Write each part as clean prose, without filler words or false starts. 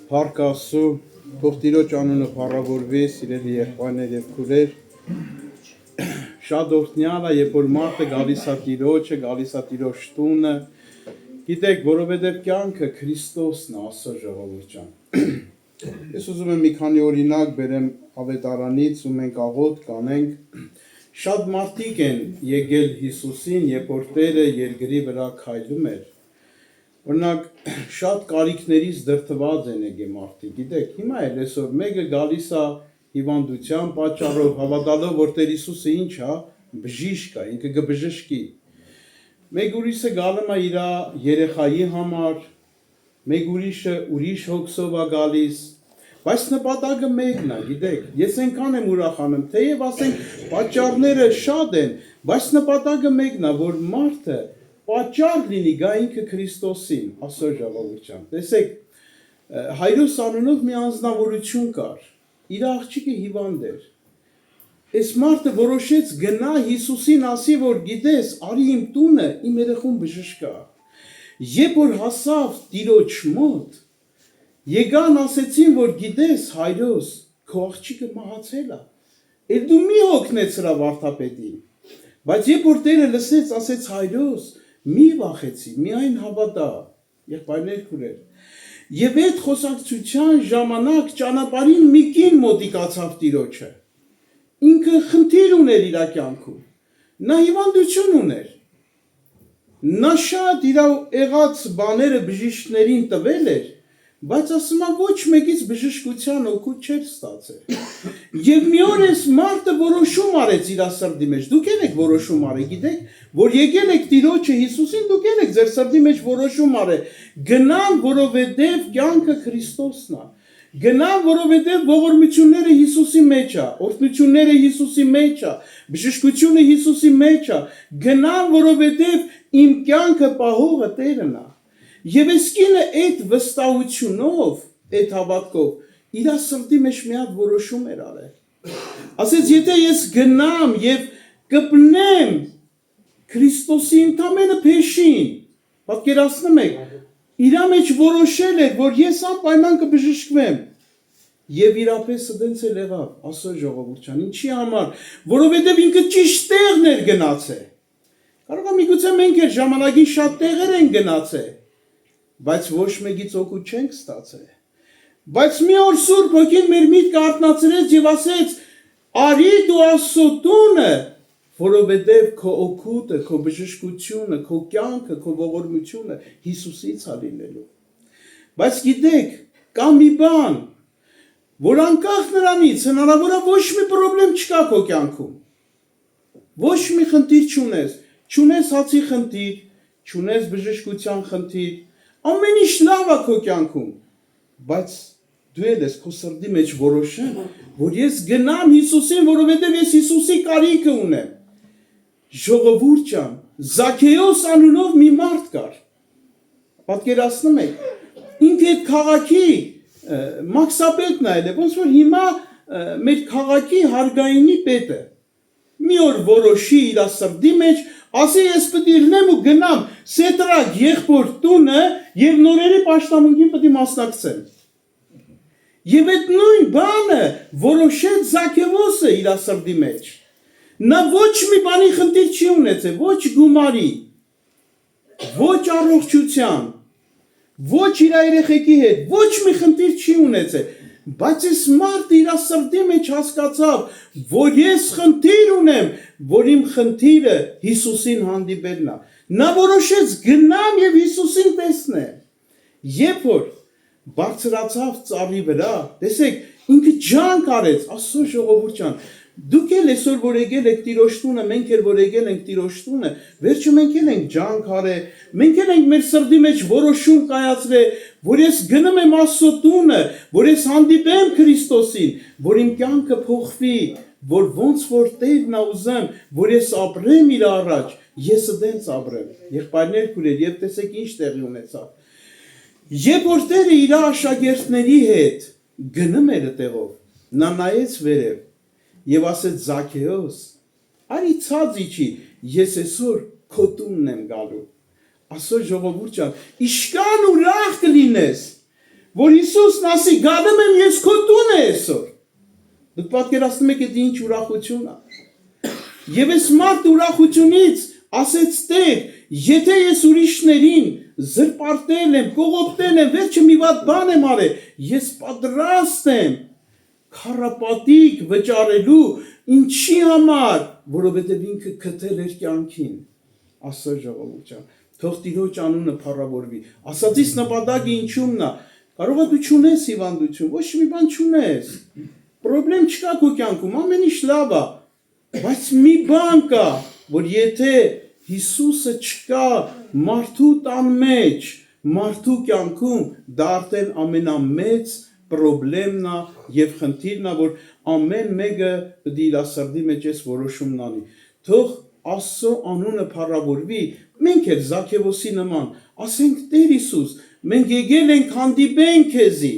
Փառք Աստծո, թող Տիրոջ անունը փառավորվի, սիրելի եղբայրներ եւ քուրեր։ Շատ օրհնյալ է, երբ որ մարդը գալիս է Տիրոջը, գալիս է Տիրոջ տունը։ Գիտեք, որովհետեւ կյանքը Քրիստոսն է, Աստծո ժողովուրդ ջան։ Ես ուզում եմ մի քանի օրինակ բերեմ Ավետարանից ու մենք աղոթ կանենք։ Շատ մարդիկ են եկել Հիսուսին, երբ որ Տերը երկրի վրա քայլում էր։ Օրինակ, շատ կարիքներից դրդված են եկել մարդիկ, գիտեք, հիմա էլ այսօր մեկը գալիս է հիվանդության պատճառով, հավատալով, որ Տեր Հիսուսը ինչ է, բժիշկ է, ինքը կբժշկի։ Մեկ ուրիշը գալում է իր երեխայի համար, մեկ ուրիշը ուրիշ հոգսով է գալիս, բայց նպատակը մեկն է, գիտեք, ես այնքան եմ ուրախանում, թեև ասենք պատճառները շատ են, բայց նպատակը մեկն է, որ մարդը պատճառ լինի գա ինքը Քրիստոսին, Աստծո ժողովուրդ ջան։ Տեսեք, Հայրոս անունով մի անձնավորություն կար, իր աղջիկը հիվանդ էր։ Այս մարդը որոշեց գնա Հիսուսին ասի, որ գիտես, արի իմ տունը, իմ երեխուն բժշկա։ Երբ որ հասավ Տիրոջ մոտ, եկան ասեցին, որ գիտես, Հայրոս, քո աղջիկը մահացել է։ Էլ դու մի հոգնեց հրա վարդապետին։ Բայց երբ որ Տերը լսեց, ասեց Հայրոս, մի վախեցի, միայն հավատա, եղբայրներ քուրեր։ Եվ այդ խոսակցության ժամանակ ճանապարհին մի կին մոտիկացավ Տիրոջը։ Ինքը խնդիր ուներ իր կյանքում։ Նա հիվանդություն ուներ։ Նա շատ իր եղած բաները բժիշկներին տվել էր, բայց ասում է ոչ մեկից բժշկության օգուտ չէր ստացել։ Եվ մի օր այս մարդը որոշում արեց իր սրտի մեջ։ Դուք եք որոշում արել, գիտեք, որ եկել եք Տիրոջը Հիսուսին, դուք եք ձեր սրտի մեջ որոշում արել։ Գնամ, որովհետև կյանքը Քրիստոսն է։ Գնամ, որովհետև ողորմությունները Հիսուսի մեջ է, օրհնությունները Հիսուսի մեջ է, բժշկությունը Հիսուսի մեջ է։ Գնամ, որովհետև իմ կյանքը պահողը Տերն է։ Եվ այս կինը այդ վստահությունով, այդ հավատքով, իր սրտի մեջ մի հատ որոշում էր արել։ Ասեց, եթե ես գնամ եւ կպնեմ Քրիստոսի ընդամենը փեշին, պատկերացնում եք, իր մեջ որոշել էր, որ ես անպայման կբժշկվեմ։ Եվ իրապես դենց էլ եղավ, Աստծո ժողովուրդ ջան, ինչի համար, որովհետև ինքը ճիշտ տեղն էր գնացել։ Կարող է միգուցե մենք էլ ժամանակին շատ տեղեր են գնացել, բայց ոչ մեկից օգուտ չենք ստացել։ Բայց մի օր Սուրբ Հոգին մեր միտքը արթնացրեց եւ ասեց. «Արի դու Աստծո տունը, որովհետև քո օգուտը, քո բժշկությունը, քո կյանքը, քո ողորմությունը Հիսուսից է լինելու»։ Բայց գիտեք, կա մի բան, որ անկախ նրանից հնարավոր է ոչ մի խնդրեմ չկա քո կյանքում։ Ոչ մի խնդիր չունես հացի խնդիր, չունես բժշկության խնդիր, ամեն ինչ լավ է քո կյանքում, բայց դու ես քո սրտի մեջ որոշել, որ ես գնամ Հիսուսին, որովհետև ես Հիսուսի կարիքը ունեմ։ Ժողովուրդ ջան, Զաքեոս անունով մի մարդ կար։ Պատկերացնում եք, ինքը այդ քաղաքի մաքսապետն է, ոնց որ հիմա մեր քաղաքի հարգայինի պետը։ Մի օր որոշի իր սրտի մեջ, ասի ես պետք է լինեմ ու գնամ Սետրակ եղբոր տունը եւ նորերի պաշտամունքին պետք է մասնակցեմ։ Եվ այդ նույն բանը որոշեց Զաքեոսը իր սրտի մեջ։ Նա ոչ մի բանի խնդիր չի ունեցել, ոչ գումարի, ոչ առողջության, ոչ իր երեխեքի հետ, ոչ մի խնդիր չի ունեցել, բայց այս մարդը իր սրտի մեջ հասկացավ, որ ես խնդիր ունեմ, որ իմ խնդիրը Հիսուսին հանդիպելն է։ Նա որոշեց գնամ եւ Հիսուսին տեսնեմ։ Երբ որ բարձրացավ ծառի վրա, տեսեք, ինքը ջանք արեց, Աստծո ժողովուրդ ջան, դուք էլ այսօր որ եկել եք Տիրոջ տունը, մենք էլ որ եկել ենք Տիրոջ տունը, վերջը մենք էլ ենք ջանք արել, մենք էլ ենք մեր սրտի մեջ որոշում կայացրել, որ ես գնում եմ Աստծո տունը, որ ես հանդիպեմ Քրիստոսին, որ իմ կյանքը փոխվի, որ ոնց որ Տերն է ուզում, որ ես ապրեմ իր առաջ, ես դենց ապրեմ։ Եղբայրներ քուրեր, եւ տեսեք ինչ տեղի ունեցավ։ Երբ որ Տերը իր աշակերտների հետ գնում էր այդտեղով, նա նայեց վերև եւ ասեց Զաքեոս, արի ցած իջի, ես այսօր քո տունն եմ գալու։ Աստծո ժողովուրդ ջան, իշքան ուրախ կլինես, որ Հիսուսն ասի գալեմ եմ ես քո տունը այսօր։ Դուք պատկերացնում եք այդ ինչ ուրախություն է։ Եվ այս մարդ ուրախությունից ասեց Տեր, եթե ես ուրիշներին զրպարտել եմ, կողոպտել եմ, վերջը մի վատ բան եմ արել, ես պատրաստ եմ քառապատիկ վճարելու, ինչի համար, որովհետև ինքը գտել էր կյանքին, ասա ժողովուրդ ջան, թող Տիրոջ անունը փառավորվի։ Ասածից նպատակը ինչումն է, կարող է դու չունես հիվանդություն, ոչ մի բան չունես, պրոբլեմ չկա քո կյանքում, ամեն ինչ լավ է, բայց մի բան կա, որ եթե Հիսուսը չկա մարդու տան մեջ, մարդու կյանքում, դա արդեն ամենամեծ պրոբլեմն է եւ խնդիրն է, որ ամեն մեկը պետք է իր սրտի մեջ էս որոշումն անի։ Թող Աստծո անունը փառավորվի, մենք էլ Զաքեվոսի նման, ասենք Տեր Հիսուս, մենք եկել ենք հանդիպենք քեզի,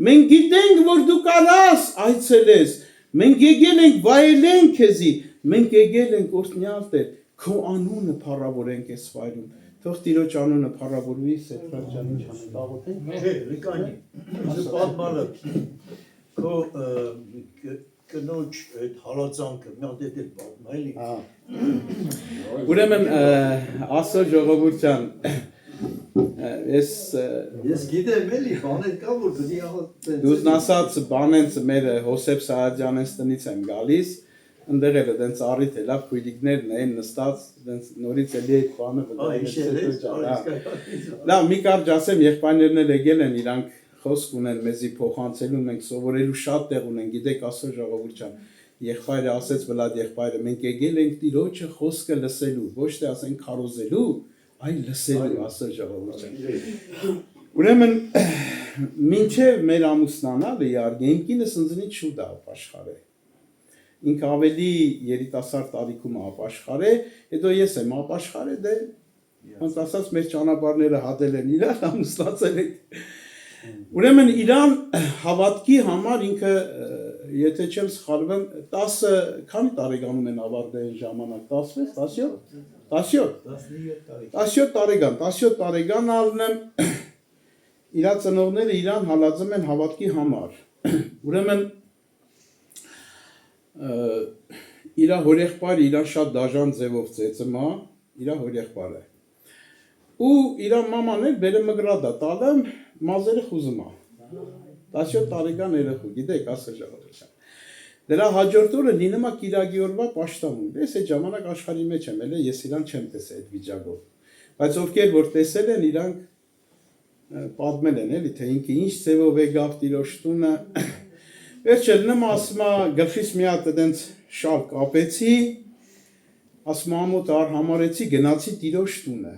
մենք գիտենք, որ դու կարաս այցելես, մենք եկել ենք վայելենք քեզի, մենք եկել ենք օրհնյալ Տեր, քո անունը փառավորենք այս վայրում։ Թող Տիրոջ անունը փառավորվի, Սեփրան ջան, ինչ անենք, աղոթենք։ Լիկանի, այս պատմալը քո կնոջ այդ հալածանքը մի հատ էլ պատմա էլի։ Ուրեմն Աստծո ժողովուրդ ջան, ես գիտեմ էլի, բաներ կա որ դի աղոթ։ Դուք ասած բանենց մեր Հոսեփ Սահաջյանից տնից եմ գալիս, ընդեղ էլ դենց առիթ է, լավ քույրիկներն են նստած, դենց նորից էլի այդ բանը վլայ։ Լավ, մի կարճ ասեմ, եղբայրներն էլ եկել են, իրանք խոսք ունեն մեզի փոխանցելու, մենք սովորելու շատ տեղ ունեն, գիտեք Աստծո ժողովուրդ ջան, եղբայրը ասեց Վլադ եղբայրը, մենք եկել ենք Տիրոջը խոսքը լսելու, ոչ թե ասենք քարոզելու, այլ լսելու Աստծո ժողովուրդ ջան։ Ուրեմն մինչև մեր ամուսնանալը իհարկե իմ կինս ինձնից շուտ է ապաշխարել։ Ինքը ավելի երիտասարդ տարիքում ապաշխար է, հետո ես եմ ապաշխարել, դե ոնց ասած մեր ճանապարհները հատել են իրար, ամուսնացել ենք։ Ուրեմն իրան հավատքի համար ինքը, եթե չեմ սխալվում, 10 քանի տարեկանում են ավարտել այն ժամանակ, 16, 17 տարեկան, 17 տարեկան ալնեմ, իրա ծնողները իրան հալածում են հավատքի համար։ Ուրեմն իրա հորեղբայրը իրան շատ դաժան ձևով ծեծում է, իրա հորեղբայրը։ Ու իրա մաման էլ բերը մգրադա տալը մազերը խուզում է։ 17 տարեկան երեխու, գիտեք, Աստծո ժողովուրդ։ Դրա հաջորդ օրը լինում է Կիրակի օրվա պաշտամուն։ Ես այդ ժամանակ աշխարհի մեջ եմ ելել, ես իրան չեմ տեսել այդ վիճակով։ Բայց ովքեր որ տեսել են, իրանք պատմել են, էլի, թե ինքը ինչ ձևով եկավ Տիրոջ տունը։ Վերջը նմ ասում է գլխիս մի հատ այդպես շալ կապեցի, ասում ամոթ արհամարեցի, գնացի Տիրոջ տունը։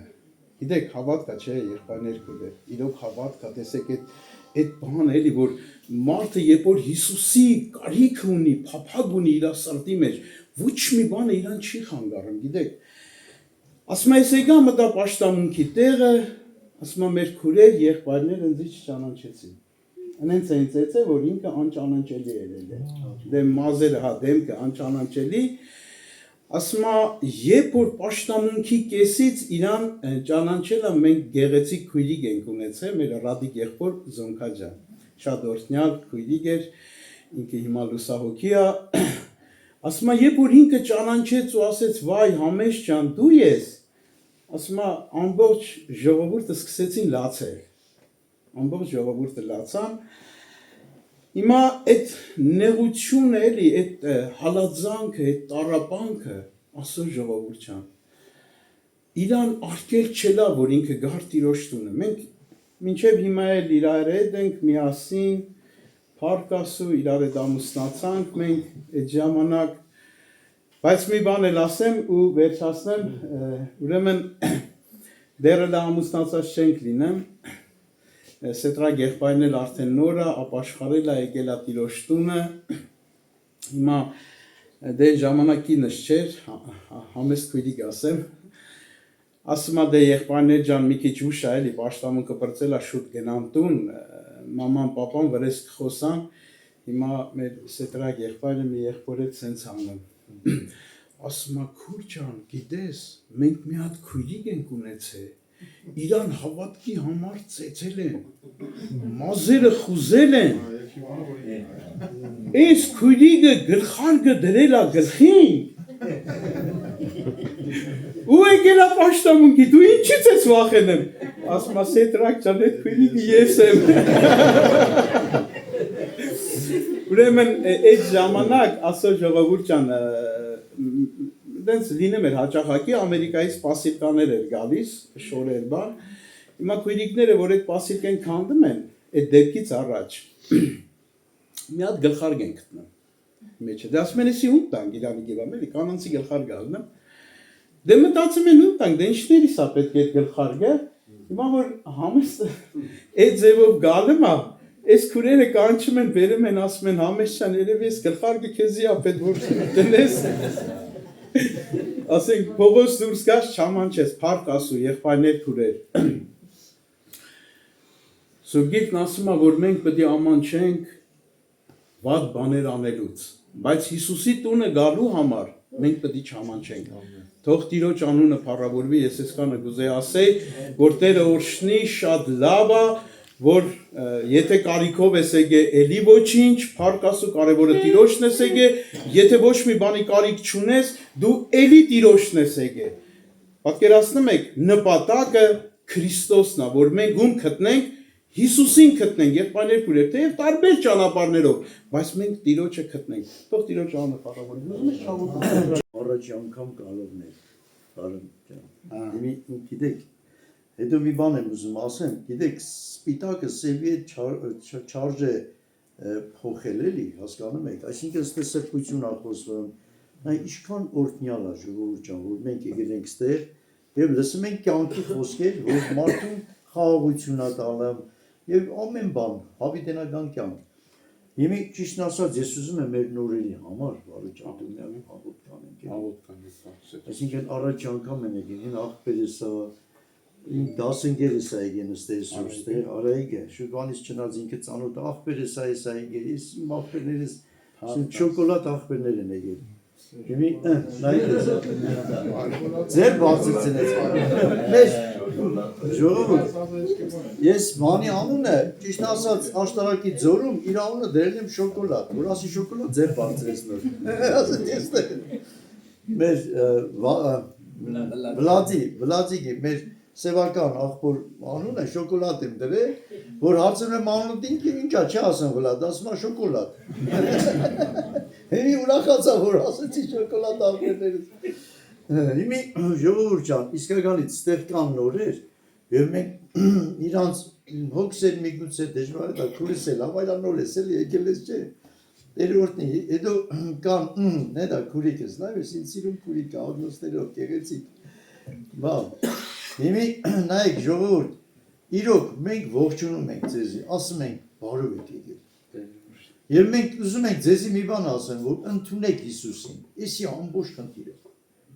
Գիտեք, հավատ կա, չէ, եղբայրներ քույրեր, իրոք հավատ կա, տեսեք այդ բանը էլի, որ մարդը երբ որ Հիսուսի կարիք ունի, փափագ ունի իր սրտի մեջ, ոչ մի բանը իրան չի խանգարում, գիտեք։ Ասում է, ես եկա մտա պաշտամունքի տեղը, ասում է, մեր քուրեր, եղբայրներ ինձ չճանաչեցին։ Անենց այն ծեծե, որ ինքը անճանաչելի է ելել։ Դե մազերը, հա, դեմքը անճանաչելի։ Ասում է, երբ որ պաշտամունքի կեսից իրան ճանաչելը մենք գեղեցիկ քույրիկ ենք ունեցել, մեր Ռադիկ եղբոր Զոնքա ջան։ Շատ օրհնյալ քույրիկ էր, ինքը հիմա լուսահոգի է։ Ասում է, երբ որ ինքը ճանաչեց ու ասեց, վայ, Համեշ ջան, դու ես։ Ասում է, ամբողջ ժողովուրդը սկսեցին լացել։ Ամբողջ ժողովուրդը լացան։ Հիմա այդ նեղությունը էլի, այդ հալածանքը, այդ տառապանքը, Աստծո ժողովուրդ ջան, իրան արկել չելա, որ ինքը գար Տիրոջ տունը։ Մենք մինչև հիմա էլ իրար հետ ենք միասին, փառք Աստծո, իրար հետ ամուսնացանք մենք այդ ժամանակ, բայց մի բան էլ ասեմ ու վերջացնեմ, ուրեմն դեռ էլ ամուսնացած չենք լինեմ, Սետրակ եղբայրն էլ արդեն նոր է, ապաշխարել է, եկել է Տիրոջ տունը, հիմա դե ժամանակինս չէր, համեստ քույրիկ ասեմ, ասում է դե եղբայրներ ջան մի քիչ ուշ է, էլի պաշտամունքը բրծել է շուտ գնան տուն, մաման, պապան վրես կխոսան, հիմա մեր Սետրակ եղբայրը մի եղբոր հետ սենց անում, ասում է քուր ջան, գիտես, մենք մի հատ քույրիկ ենք ունեցել, իրան հավատքի համար ծեծել են, մազերը խուզել են, այս քույրիկը գլխարկը դրել է գլխին, ու եկել է պաշտամունքի, դու ինչից ես վախենում, ասում է Սեդրակ ջան, այդ քույրիկը ես եմ, ուրեմն այդ ժամանակ ասո ժողովուրդ ջան, դենց լինում էր հաճախակի Ամերիկայից պասիլկաներ էր գալիս, շորեր բան, հիմա քույրիկները, որ այդ պասիլկեն քանդում են, այդ դեպքից առաջ, մի հատ գլխարկ են գտնում, մեջը, դե ասում են էսի ում տանք, իրանի գևամ էլի, կանանցի գլխարկ գալնում, դե մտածում են ում տանք, դե ինչներիս է պետք է այդ գլխարկը, հիմա որ համեստը այդ ձևով գալում է, այս քուրերը կանչում են, բերում են, ասում են համեստյան, երևի այս գլխարկը քեզի է պետք որ տնես, ասենք փողոց դուրս գաս չամանչես, փառք ասու, եղբայրներ քուրեր, Սուրգիրքն ասում է, որ մենք պետք է ամանչենք վատ բաներ անելուց, բայց Հիսուսի տունը գալու համար մենք պետք է չամանչենք, թող Տիրոջ անունը փառավորվի, ես այսքանը կուզեի ասել, որ Տերը օրհնի, շատ լավ է, որ եթե կարիքով ես եկե էլի ոչինչ, փառք ասու, կարևորը Տիրոջն ես եկե, եթե ոչ մի բանի կարիք չունես, դու էլի Տիրոջն ես եկե։ Պատկերացնում եք, նպատակը Քրիստոսն է, որ մենք ում գտնենք, Հիսուսին գտնենք, եղբայրներ քույրեր, թեև տարբեր ճանապարհներով, բայց մենք Տիրոջը գտնենք։ Թող Տիրոջ անունը փառավորվի։ Ուզում ես շահույթ Առաջ անգամ գալովներ, Արամ ջան։ Իմի գիտեք, հետո մի բան եմ ուզում ասեմ, գիտեք, սպիտակը սևի չարժե փոխել էլի, հասկանում եք, այսինքն ստե սրբություն ա խոսվում, նա ինչքան օրհնյալ է ժողովուրդ ջան, որ մենք եկել ենք ստեղ եւ լսում ենք կյանքի խոսքեր, որ մարդուն խաղաղություն ա տալում եւ ամեն բան, հավիտենական կյանք։ Հիմա ճիշտ ասած, ես ուզում եմ մեր նորերի համար, բարի ջան, դու միայն հավոտ կանենք։ Այսինքն առաջ անգամ են եկին, աղբերս է, իմ դասընկերս է եկին ստեղ ստեղ, արայիկ է, շուտվանից չնած ինքը ծանոթ աղբերս է, ես եկել, ես իմ աղբերներս, շոկոլադ աղբերներ են եկել։ Հիմա նայեք, ձեր բացեցնեց։ Մեր ժողովուրդ, ես բանի անունը, ճիշտ ասած, աշտարակի ձորում իր անունը դրել եմ շոկոլադ, որ ասի շոկոլադ ձեր բարձրեցնոր։ Ասեն ես մեր Վլադիկի, մեր սևական աղբոր անունը շոկոլադ եմ դրել, որ հարցնում եմ անունը ինչա չի ասեմ Վլադ, ասում է շոկոլադ։ Հենի ուրախացա, որ ասեցի շոկոլադ աղբերներից։ Հիմի ժողովուրդ ջան, իսկականից ստեղ կան նորեր, եւ մենք իրանց հոգսեր միգուցե դժվար է դա քուրս էլ, ավայլա նոր ես էլ եկել ես չէ։ Երրորդն է, հետո կան նե դա քուրիկս, նայես ինձ սիրում քուրիկ, ագնոստերով գեղեցիկ։ Բա։ Հիմի նայեք ժողովուրդ, իրոք մենք ողջունում ենք ձեզի, ասում ենք բարով եք եկել։ Եվ մենք ուզում ենք ձեզի մի բան ասեմ, որ ընդունեք Հիսուսին։ Էսի ամբողջ խնդիրը։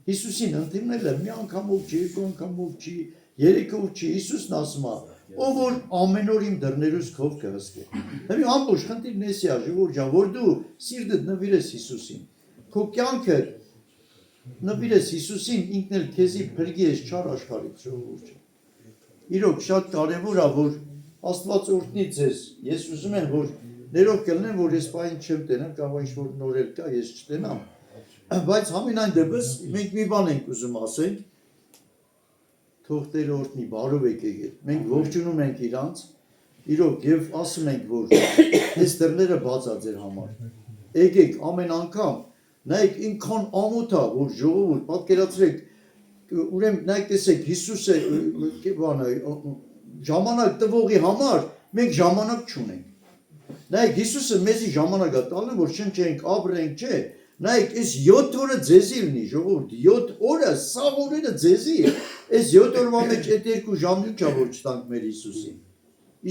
Հիսուսին ընդունելը մի անգամով չի, երկու անգամով չի, երեքով չի, Հիսուսն ասում է, ով որ ամեն օր իմ դռներուց քով կհսկե։ Հիմա ամբողջ խնդիրն էսի է, ժողովուրդ ջան, որ դու սիրտդ նվիրես Հիսուսին։ Քո կյանքը նվիրես Հիսուսին, ինքն էլ քեզի փրկի ես չար աշխարհից, ժողովուրդ ջան։ Իրոք շատ կարևոր է, որ Աստված օրհնի ձեզ։ Ես ուզում եմ, որ ներող կլինեմ, որ ես պայն չեմ տենամ, կարող ինչ որ նորել կա, ես չտենամ։ Բայց համենայն դեպս մենք մի բան ենք ուզում ասենք, թող Տերը օրհնի, բարով եք եկել։ Մենք ողջունում ենք իրանց, իրոք եւ ասում ենք, որ այս դռները բաց է ձեր համար։ Եկեք ամեն անգամ, նայեք ինքան ամոթ է, որ ժողովուրդ պատկերացրեք, ուրեմն նայեք տեսեք Հիսուսը բանը ժամանակ տվողի համար մենք ժամանակ չունենք։ Նայեք Հիսուսը մեզի ժամանակ է տալու, որ շնչենք, ապրենք, չէ։ Նայեք, այս 7 օրը ձեզի լինի, ժողովուրդ, 7 օրը, սաղ օրերը ձեզի է, այս 7 օրվա մեջ այդ 2 ժամնիկ չա, որ չտանք մեր Հիսուսին։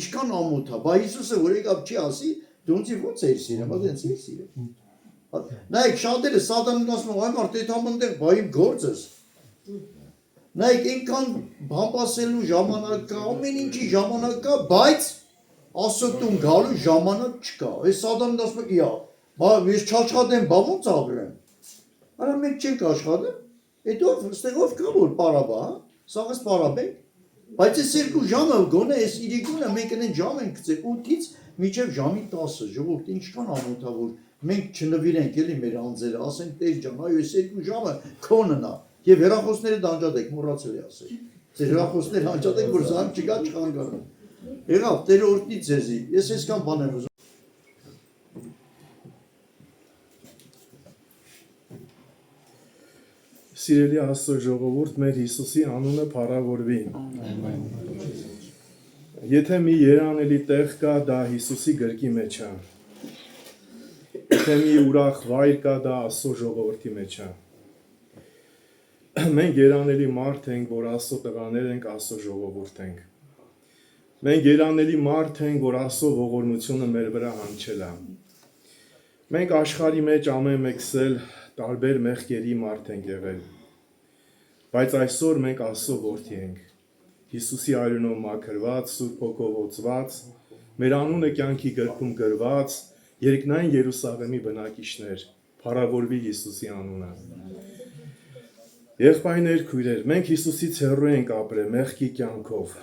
Իշքան ամոթ է, բա Հիսուսը որ եկավ չի ասի, դու ինձի ոնց էիր սիրում, բա դենց էիր սիրում։ Նայեք, շատերը սատանին ասում են, այ մարդ այդ համընդեղ, բա իմ գործս։ Նայեք, ինքան բամբասելու ժամանակ կա, ամեն ինչի ժամանակ կա, բայց ասոտուն գալու ժամանակ չկա։ Այս սատանին ասում է, իա, բա ես չաշխատեմ, բա ոնց ապրեմ։ Արա մենք չենք աշխատում, այդ ով ստեղով կա որ պարաբա, սաղս պարաբենք, Բայց այս 2 ժամը գոնե այս իրիկունը մենք այն ժամ ենք գցել 8-ից մինչև ժամի 10-ը, ժողովուրդ ինչքան ամոթա որ մենք չնվիրենք էլի մեր անձերը, ասենք Տեր ջան, այո այս 2 ժամը քոնն է եւ հեռախոսները դանջադեք, մոռացել եմ ասել։ Ձեր հեռախոսները դանջադեք, որ զանգ չգա չխանգարեն։ Եղավ, Տերը օրհնի ձեզի։ Ես այսքան բան եմ ուզում։ Սիրելի Աստծո ժողովուրդ, մեր Հիսուսի անունը փառավորվի։ Եթե մի երանելի տեղ կա, դա Հիսուսի գրքի մեջ է։ Եթե մի ուրախ վայր կա, դա Աստծո ժողովրդի մեջ է։ Մենք երանելի մարդ ենք, որ Աստծո տղաներ ենք, Աստծո ժողովուրդ ենք։ Մենք երանելի մարդ ենք, որ Աստծո ողորմությունը մեր վրա հնչել է։ Մենք աշխարհի մեջ ամեն մեկս էլ տարբեր մեղքերի մարդ ենք եղել։ Բայց այսօր մենք Աստծո որդի ենք։ Հիսուսի արյունով մաքրված, Սուրբ Հոգով օծված, մեր անունը կյանքի գրքում գրված, երկնային Երուսաղեմի բնակիչներ, փառավորվի Հիսուսի անունը։ Եղբայրներ, քույրեր, մենք Հիսուսից հեռու ենք ապրել մեղքի կյանքով։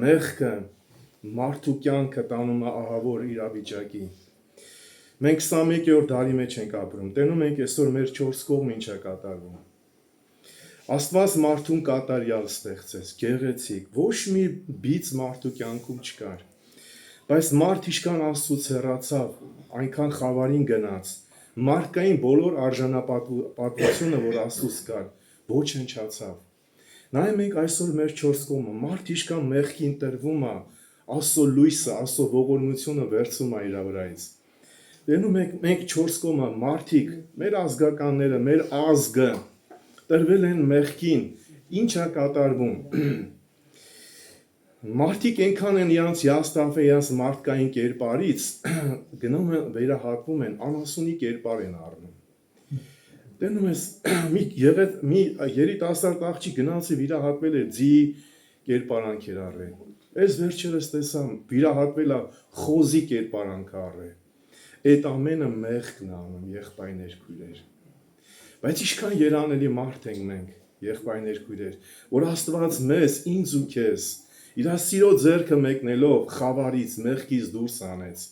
Մեղքը մարդու կյանքը տանում է ահավոր իրավիճակի։ Մենք 21-րդ դարի մեջ ենք ապրում։ Տենում ենք այսօր մեր 4 կողմ ինչ է կատարվում։ Աստված մարդուն կատարյալ ստեղծեց, գեղեցիկ, ոչ մի բիծ մարդու կյանքում չկար։ Բայց մարդ իշքան Աստծուց հեռացավ, այնքան խավարին գնաց, մարդկային բոլոր արժանապատվությունը, որ Աստծուց կար, ոչնչացավ։ Նայեք մենք այսօր մեր 4 կողմը, մարդ իշքան մեղքի ընտրվում է, Աստծո լույսը, Աստծո ողորմությունը վերցում է իր վրայից։ Դենում մենք 4 կողմը, մարդիկ, մեր ազգականները, մեր ազգը տրվել են մեղքին, ինչ է կատարվում։ Մարդիկ այնքան են իրանց հիասթափը, իրանց մարդկային կերպարից, գնում են վերահատվում են, անասունի կերպար են առնում։ Տենում ես մի երիտասարդ աղջիկ գնացի վիրահատվել է ձի կերպարանք էր առել։ Այս վերջերս տեսամ վիրահատվել է խոզի կերպարանք առել։ Այդ ամենը մեղքն է անում, եղբայրներ, քույրեր։ Բայց ինչքան երանելի մարդ ենք մենք, եղբայրներ, քույրեր, որ Աստված մեզ, ինձ ու քեզ, իր սիրո ձեռքը մեկնելով խավարից, մեղքից դուրս անեց։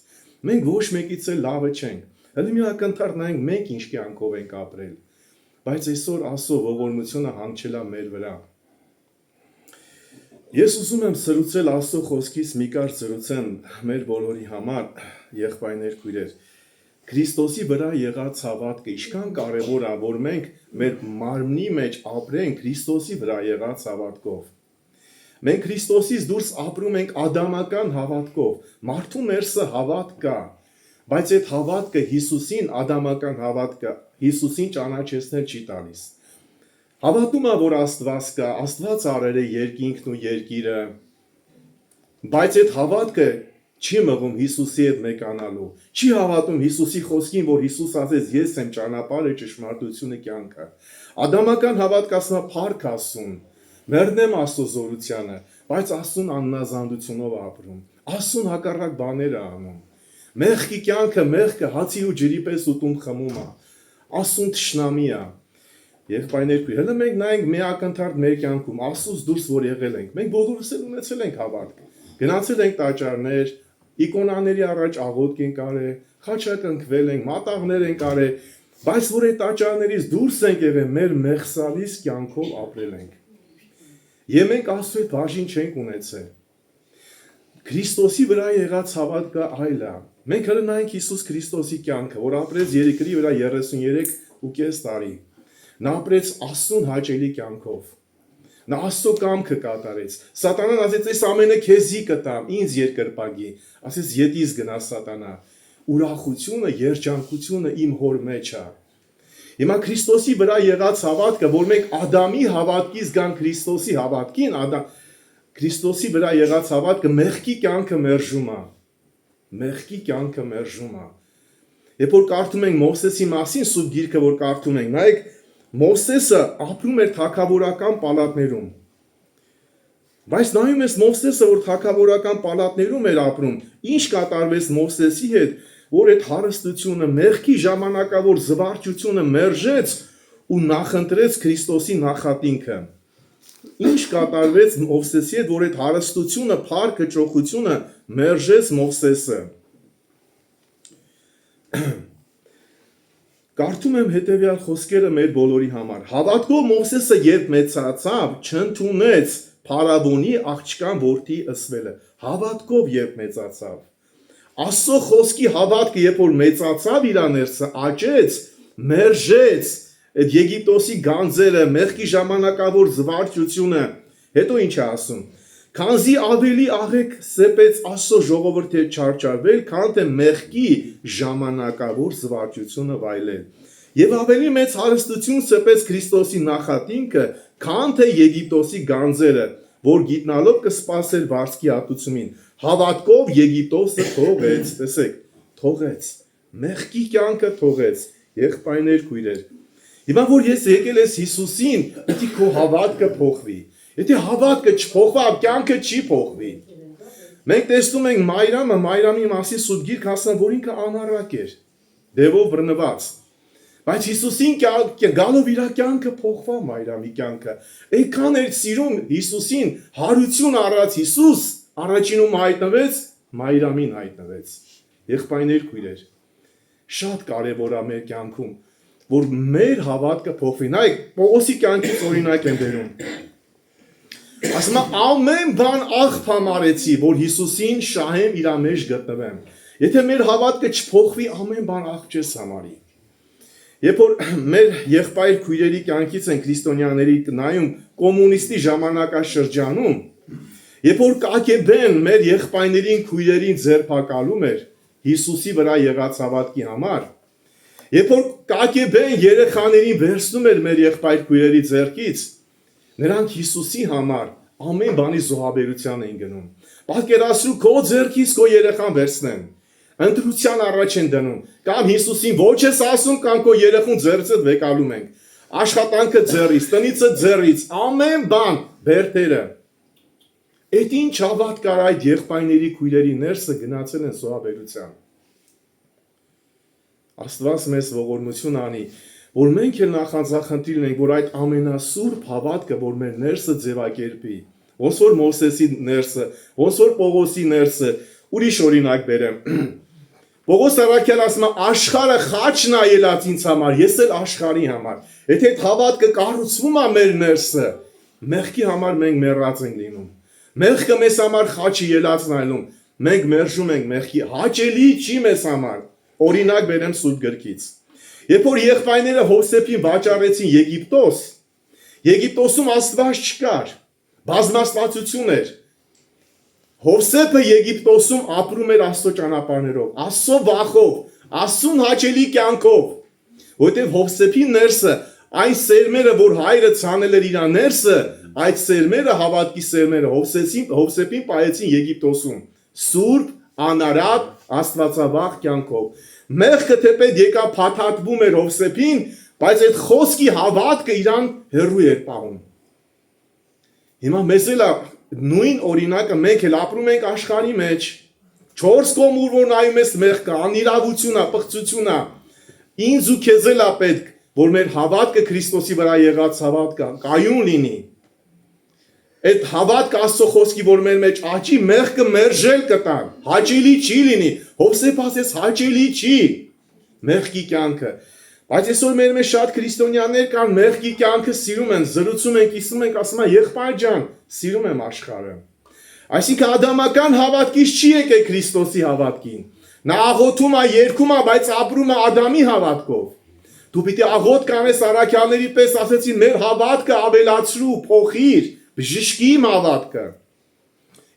Մենք ոչ մեկից էլ լավը չենք։ Հələ մի ակնթարթ նայենք մենք ինչ կյանքով ենք ապրել։ Բայց այսօր Աստծո ողորմությունը հանգչել է մեր վրա։ Ես ուզում եմ սրուցել Աստծո խոսքից մի կարճ սրուցեմ մեր բոլորի համար, եղբայրներ, քույրեր։ Քրիստոսի վրա եղած հավատքը ինչքան կարևոր է, որ մենք մեր մարմնի մեջ ապրենք Քրիստոսի վրա եղած հավատքով։ Մենք Քրիստոսից դուրս ապրում ենք ադամական հավատքով։ Մարդու ներսը հավատք կա, բայց այդ հավատքը Հիսուսին, ադամական հավատքը Հիսուսին ճանաչեցնել չի տալիս։ Հավատում է, որ Աստված կա, Աստված արել է երկինքն ու երկիրը, բայց այդ հավատքը չի մղում Հիսուսի հետ մեկանալու, չի հավատում Հիսուսի խոսքին, որ Հիսուս ասեց, ես եմ ճանապարհը, ճշմարտությունը, կյանքը։ Ադամական հավատք ասում է փառք Աստծուն, մերնեմ Աստծո զորությանը, բայց Աստծուն աննազանդությունով ապրում, Աստծուն հակառակ բաներ է անում։ Մեղքի կյանքը, մեղքը հացի ու ջրի պես ուտում խմում է, Աստծուն թշնամի է։ Եղբայրներ, հələ մենք նայենք մի ակնթարթ մեր կյանքում, Աստծուց դուրս որ եղել ենք, մենք բոլորս էլ ունեցել ենք հավատք։ Գնացել ենք տաճարներ, իկոնաների առաջ աղոթք ենք արել, խաչակնքվել ենք, մատաղներ ենք արել, բայց որ այդ տաճարներից դուրս ենք եղել, մեր մեղսալից կյանքով ապրել ենք։ Եվ մենք Աստծո հետ բաժին չենք ունեցել։ Քրիստոսի վրա եղած հավատքը այլ է։ Մենք հələ նայենք Հիսուս Քրիստոսի կյանքը, որ ապրեց երկրի վրա 33.5 տարի։ Նա ապրեց Աստծուն հաճելի կյանքով։ Նա Աստծո կամքը կատարեց։ Սատանան ասեց, այս ամենը քեզի կտամ, ինձ երկրպագի։ Ասեց, ետից գնա Սատանա։ Ուրախությունը, երջանկությունը իմ հոր մեջ է։ Հիմա Քրիստոսի վրա եղած հավատքը, որ մենք Ադամի հավատքից գան Քրիստոսի հավատքին, Քրիստոսի վրա եղած հավատքը մեղքի կյանքը մերժում է։ Մեղքի կյանքը մերժում է։ Երբ որ կարդում ենք Մովսեսի մասին սուրբ գիրքը, որ կարդում ենք, նայեք, Մովսեսը ապրում էր թագավորական պալատներում։ Բայց նայում ես Մովսեսը, որ թագավորական պալատներում էր ապրում, ինչ կատարվեց Մովսեսի հետ, որ այդ հարստությունը, մեղքի ժամանակավոր զվարճությունը մերժեց ու նախընտրեց Քրիստոսի նախատինքը։ Ինչ կատարվեց Մովսեսի հետ, որ այդ հարստությունը, փառքը, ճոխությունը մերժեց Մովսեսը։ Կարդում եմ հետևյալ խոսքերը մեր բոլորի համար։ Հավատքով Մովսեսը երբ մեծացավ, չընդունեց Փարավոնի աղջկան որդի ըսվելը։ Հավատքով երբ մեծացավ։ Աստծո խոսքի հավատքը, երբ որ մեծացավ իր ներսը, աճեց, մերժեց այդ Եգիպտոսի գանձերը, մեղքի ժամանակավոր զվարճությունը, հետո ինչ է ասում։ Քանզի ավելի աղեկ սեպեց Աստծո ժողովրդի հետ չարչարվել, քան թե մեղքի ժամանակավոր զվարճությունը վայելել։ Եվ ավելի մեծ հարստություն սեպեց Քրիստոսի նախատինքը, քան թե Եգիպտոսի գանձերը, որ գիտնալով կսպասեր վարձքի հատուցումին։ Հավատքով Եգիպտոսը թողեց, տեսեք, թողեց, մեղքի կյանքը թողեց, եղբայրներ, քույրեր։ Հիմա որ ես եկել ես Հիսուսին, պետք է քո հավատքը փոխվի։ Եթե հավատքը չփոխվա, կյանքը չի փոխվի։ Մենք տեսնում ենք Մայրամի մասի սուտ գիրք ասում, որ ինքը անառակ էր, դևով բռնված։ Բայց Հիսուսին գալով իր կյանքը փոխվա Մայրամի կյանքը։ Այնքան էր սիրում Հիսուսին, հարություն առած Հիսուս, առաջինում հայտնվեց, Մայրամին հայտնվեց։ Եղբայրներ, քույրեր, շատ կարևոր է մեր կյանքում, որ մեր հավատքը փոխվի։ Նայեք, Պողոսի կյանքից օրինակ եմ բերում։ Ասում եմ, ամեն բան աղբ համարեցի, որ Հիսուսին շահեմ իր մեջ գտնվեմ։ Եթե մեր հավատքը չփոխվի, ամեն բան աղբ չես համարի։ Երբ որ մեր եղբայր քույրերի կյանքից են քրիստոնյաների նայում կոմունիստի ժամանակաշրջանում, երբ որ ԿԳԲ-ն մեր եղբայրներին քույրերին ձերբակալում էր Հիսուսի վրա եղած հավատքի համար, երբ որ ԿԳԲ-ն երեխաներին վերցնում էր մեր եղբայր քույրերի ձեռքից, նրանք Հիսուսի համար ամեն բանի զոհաբերության էին գնում։ Պատկերացրու քո ձեռքից քո երեխան վերցնեն, ընտրության առաջ են դնում, կամ Հիսուսին ոչ ես ասում, կամ քո երեխուն ձեռքից վեկալում ենք, աշխատանքը ձեռից, տնիցը ձեռից, ամեն բան բերդերը։ Այդ ինչ հավատ կար այդ եղբայրների քույրերի ներսը գնացել են զոհաբերության։ Աստված մեզ ողորմություն անի, որ մենք էլ նախանձախնդիր ունենք, որ այդ ամենասուրբ հավատքը, որ մեր ներսը ձևակերպի, ոնց որ Մովսեսի ներսը, ոնց որ Պողոսի ներսը, ուրիշ օրինակ բերեմ։ Պողոս առաքյալը ասում է, աշխարհը խաչն է ելած ինձ համար, ես էլ աշխարհի համար։ Եթե այդ հավատքը կառուցվում է մեր ներսը, մեղքի համար մենք մեռած ենք լինում։ Մեղքը մեզ համար խաչը ելածն այլում, մենք մերժում ենք մեղքի, հաճելի չի մեզ համար։ Օրինակ բերեմ Սուրբ գրքից։ Երբ որ եղբայրները Հովսեփին վաճառեցին Եգիպտոս, Եգիպտոսում Աստված չկար, բազմաստվածություն էր։ Հովսեփը Եգիպտոսում ապրում էր Աստծո ճանապարհներով, Աստծո վախով, Աստծուն հաճելի կյանքով, որտեղ Հովսեփի ներսը, այն սերմերը, որ հայրը ցանել էր իր ներսը, այդ սերմերը, հավատքի սերմերը Հովսեփին պահեցին Եգիպտոսում, սուրբ, անարատ, աստվածավախ կյանքով։ Մեղքը թեպետ եկա փաթաթվում էր Հովսեփին, բայց այդ խոսքի հավատքը իրան հեռու էր պահում։ Հիմա մեզ էլ նույն օրինակը մենք էլ ապրում ենք աշխարհի մեջ, 4 կողմ որ նայում ես մեղքը, անիրավություն է, պղծություն է։ Ինձ ու քեզ էլ է պետք, որ մեր հավատքը Քրիստոսի վրա եղած հավատքը կայուն լինի։ Այդ հավատքը Աստծո խոսքի, որ մեր մեջ աճի, մեղքը մերժել կտան, հաճելի չի լինի։ Հովսեփ ասեց, հաճելի չի մեղքի կյանքը։ Բայց այսօր մեր մեջ շատ քրիստոնյաներ կան, մեղքի կյանքը սիրում են, զրուցում են, կիսում են, ասում են, եղբայր ջան, սիրում եմ աշխարհը։ Այսինքն ադամական հավատքից չի եկել Քրիստոսի հավատքին։ Նա աղոթում է, երգում է, բայց ապրում է Ադամի հավատքով։ Դու պիտի աղոթ կանես առաքյալների պես, ասեցին, մեր հավատքը ավելացրու, փոխիր, բժշկի իմ հավատքը։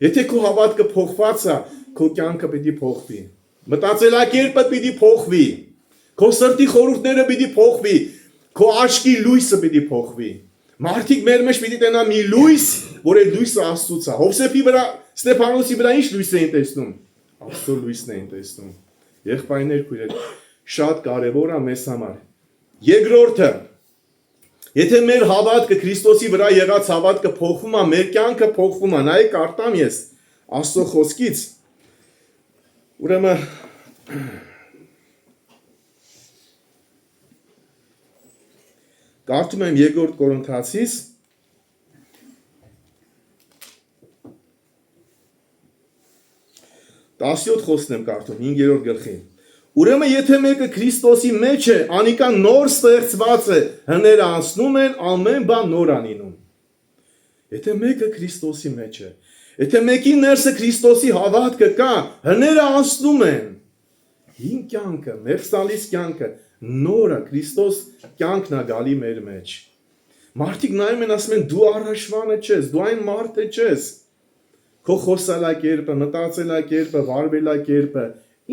Եթե քո հավատքը փոխված է, քո կյանքը պիտի փոխվի։ Մտածելակերպը պիտի փոխվի։ Քո սրտի խորհուրդները պիտի փոխվի, քո աչքի լույսը պիտի փոխվի։ Մարդիկ մեր մեջ պիտի տենան մի լույս, որ այդ լույսը Աստծուց է։ Հովսեփի վրա, Ստեփանոսի վրա ինչ լույս էին տեսնում։ Աստծո լույսն էին տեսնում։ Եղբայրներ, քույրեր, շատ կարևոր է մեզ համար։ Երկրորդը, եթե մեր հավատքը Քրիստոսի վրա եղած հավատքը փոխվում է, մեր կյանքը փոխվում է։ Նայեք, կարդամ ես Աստծո խոսքից։ Ուրեմն կարդում եմ 2 Կորինթացիս 17 խոսքն եմ կարդում 5-րդ գլխին։ Ուրեմն եթե մեկը Քրիստոսի մեջ է, անիկա նոր ստեղծված է, հները անցնում են, ամեն բան նոր անինում։ Եթե մեկը Քրիստոսի մեջ է, եթե մեկի ներսը Քրիստոսի հավատքը կա, հները անցնում են։ Հին կյանքը, մերսալիս կյանքը, նորը Քրիստոս կյանքն է գալի մեր մեջ։ Մարդիկ նայում են ասում են դու առաջվանը չես, դու այն մարդը չես։ Քո խոսալակերպը, մտածելակերպը, վարվելակերպը,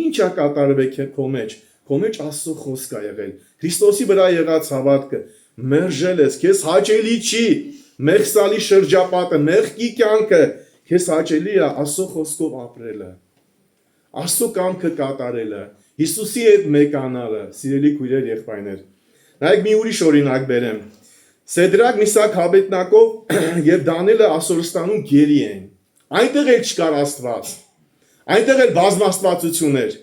ինչ է կատարվել քո մեջ։ Քո մեջ Աստծո խոսք է եղել։ Քրիստոսի վրա եղած հավատքը մերժել ես, քեզ հաճելի չի։ Մեղսալի շրջապատը, մեղքի կյանքը, քեզ հաճելի է Աստծո խոսքով ապրելը։ Աստծո կամքը կատարելը, Հիսուսի հետ մեկանալը, սիրելի քույրեր, եղբայրներ։ Նայեք մի ուրիշ օրինակ բերեմ։ Սեդրակ, Միսակ, Հաբեդնակով եւ Դանիելը Ասորստանում գերի են։ Այնտեղ էլ չկար Աստված։ Այնտեղ էլ բազմաստվածություն էր,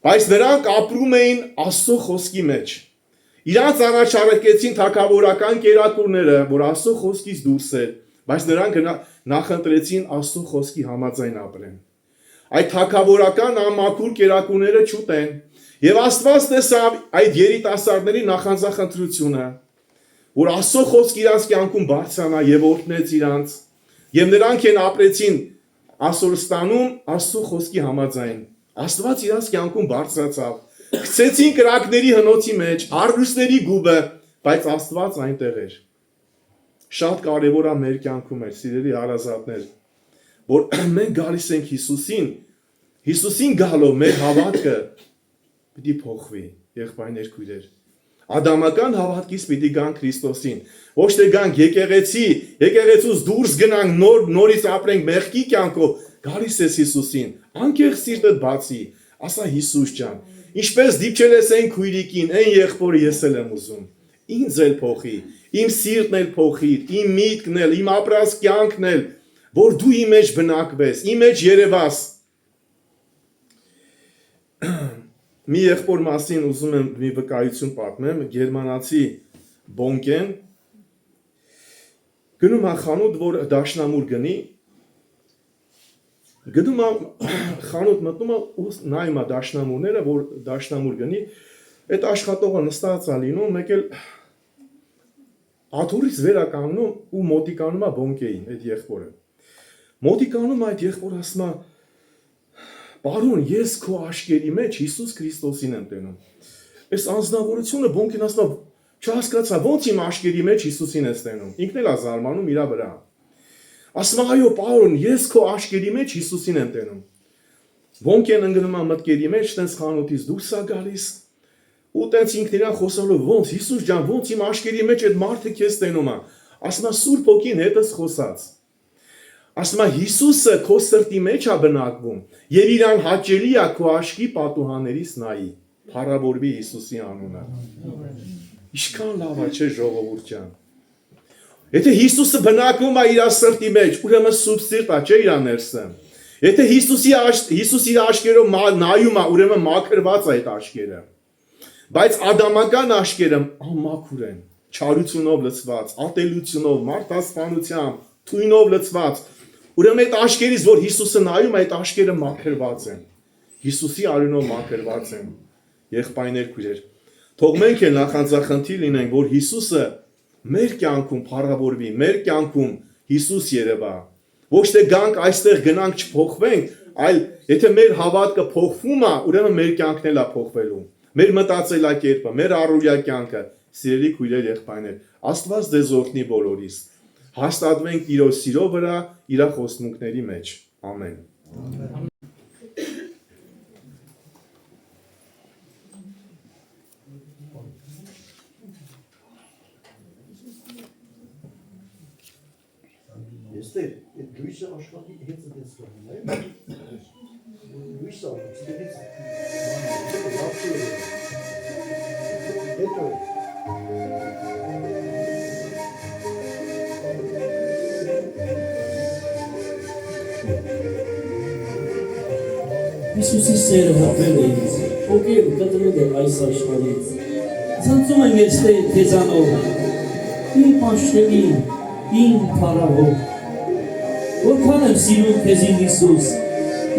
բայց նրանք ապրում էին Աստծո խոսքի մեջ։ Իրանց առաջարկեցին թագավորական կերակուրները, որ Աստծո խոսքից դուրս էր, բայց նրանք նախընտրեցին Աստծո խոսքի համաձայն ապրեն։ Այդ թագավորական ամաքուր կերակուրները չուտեն, եւ Աստված տեսավ այդ երիտասարդների նախանձախնդրությունը, որ Աստծո խոսք իրանց կյանքում բարձրանա եւ օրհնեց իրանց, եւ նրանք են ապրեցին Ասորստանում Աստծո խոսքի համաձայն։ Աստված իրանց կյանքում բարձրացավ, գցեցին կրակների հնոցի մեջ, առյուծների գուբը, բայց Աստված այնտեղ էր։ Շատ կարևոր է մեր կյանքում էր, սիրելի հարազատներ, որ մենք գալիս ենք Հիսուսին գալով մեր հավատքը պիտի փոխվի, եղբայրներ, քույրեր։ Ադամական հավատքից պիտի գանք Քրիստոսին, ոչ թե գանք եկեղեցուց դուրս գնանք, նորից ապրենք մեղքի կյանքով, գալիս ես Հիսուսին, անկեղծ սիրտդ բացի, ասա Հիսուս ջան, ինչպես դիպչել ես այն քույրիկին, այն եղբորը ես էլ եմ ուզում, ինձ էլ փոխի, իմ սիրտն էլ փոխի, իմ միտքն էլ, իմ ապրած կյանքն էլ, որ դու իմ մեջ բնակվես, իմ մեջ երևաս։ Մի եղբոր մասին ուզում եմ մի վկայություն պատմեմ, գերմանացի բոնկեն գնում է խանութ, որ դաշնամուր գնի, գնում է խանութ մտնում է ու նայում է դաշնամուրները, որ դաշնամուր գնի, այդ աշխատողը նստած է լինում, մեկ էլ աթոռից վեր է կանգնում ու մոտիկանում է բոնկեին, այդ եղբորը։ Մոտիկանում այդ եղբորը ասում է Պարոն, ես քո աշկերի մեջ Հիսուս Քրիստոսին եմ տենում։ Այս անձնավորությունը բոնկին ասում է, չհասկացա, ոնց իմ աշկերի մեջ Հիսուսին ես տենում։ Ինքն էլ է զարմանում իր վրա։ Ասում է, այո, պարոն, ես քո աշկերի մեջ Հիսուսին եմ տենում։ Բոնկեն ընկնում է մտքերի մեջ, տենց խանութից դուրս է գալիս, ու տենց ինքն իրան խոսալով, ոնց Հիսուս ջան, ոնց իմ աշկերի մեջ այդ մարդը քեզ տենում է։ Ասում է, Սուրբ Հոգին հետս խոսած։ Ասում է Հիսուսը քո սրտի մեջ է բնակվում եւ իրան հաճելի է քո աշկի պատուհաններից նայի։ Փառավորվի Հիսուսի անունը։ Ինչքան լավ է, չէ՞ ժողովուրդ ջան։ Եթե Հիսուսը բնակվում է իր սրտի մեջ, ուրեմն սուրբ սիրտ է, չէ՞ իր ներսը։ Եթե Հիսուս իր աշկերով նայում է, ուրեմն մաքրված է այդ աշկերը։ Բայց ադամական աշկերը անմաքուր են, չարությունով լցված, ատելությունով, մարդասպանությամբ, թույնով լցված։ Ուրեմն այդ աշկերից, որ Հիսուսը նայում, այդ աշկերը մաքրված են։ Հիսուսի արյունով մաքրված են։ Եղբայրներ, քույրեր, թող մենք էլ նախանձախնդիր լինենք, որ Հիսուսը մեր կյանքում փառավորվի, մեր կյանքում Հիսուս երևա։ Ոչ թե գանք այստեղ գնանք չփոխվենք, այլ եթե մեր հավատքը փոխվում է, ուրեմն մեր կյանքն էլ է փոխվելու։ Մեր մտածելակերպը, մեր առօրյա կյանքը, սիրելի քույրեր, եղբայրներ, Աստված ձեզ օրհնի բոլորիս։ Հաստատվենք Տիրոջ սիրո վրա, իր խոստմունքների մեջ։ Ամեն։ Եստեր, այդ լույսը աշխատի հետ դες կողմն է։ Լույսը ստերից Հիսուսի սերը հատվել է ինձ, ոգև կտրել է այս աշխարհից։ Ցնծում եմ ես քեզանով, իմ աշխենի, իմ փառահող։ Որքան եմ սիրում քեզ Հիսուս,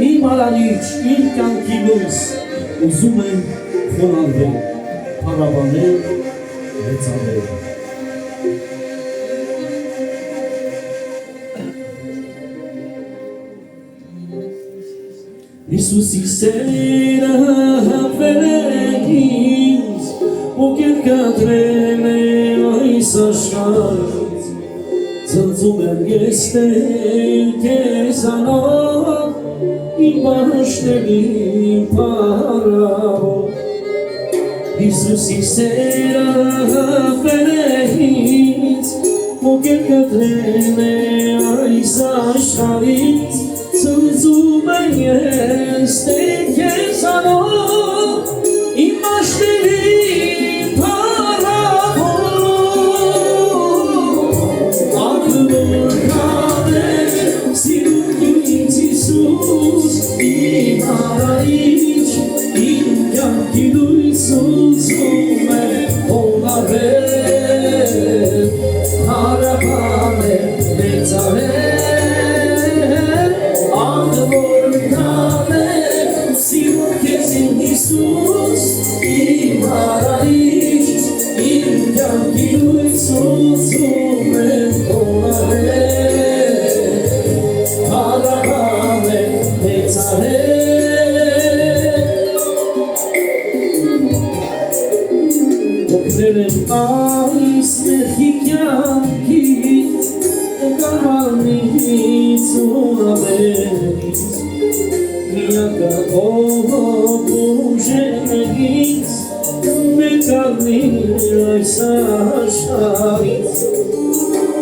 իմ արարիչ, իմ կյանքի լույս, ուզում եմ խոնարհվել, փառաբանել, մեծանել։ Հիսուսի սերը հապվել է ինձ, ու կերկատրել է այս աշխարհից, ցնծում եմ ես տեր քեզանով, իմ բանաշների փառավոր։ Հիսուսի սերը հապվել է ինձ, ու կերկատրել է այս աշխարհից, ցնծում եմ ես տեր քեզանով, իմ բանաշների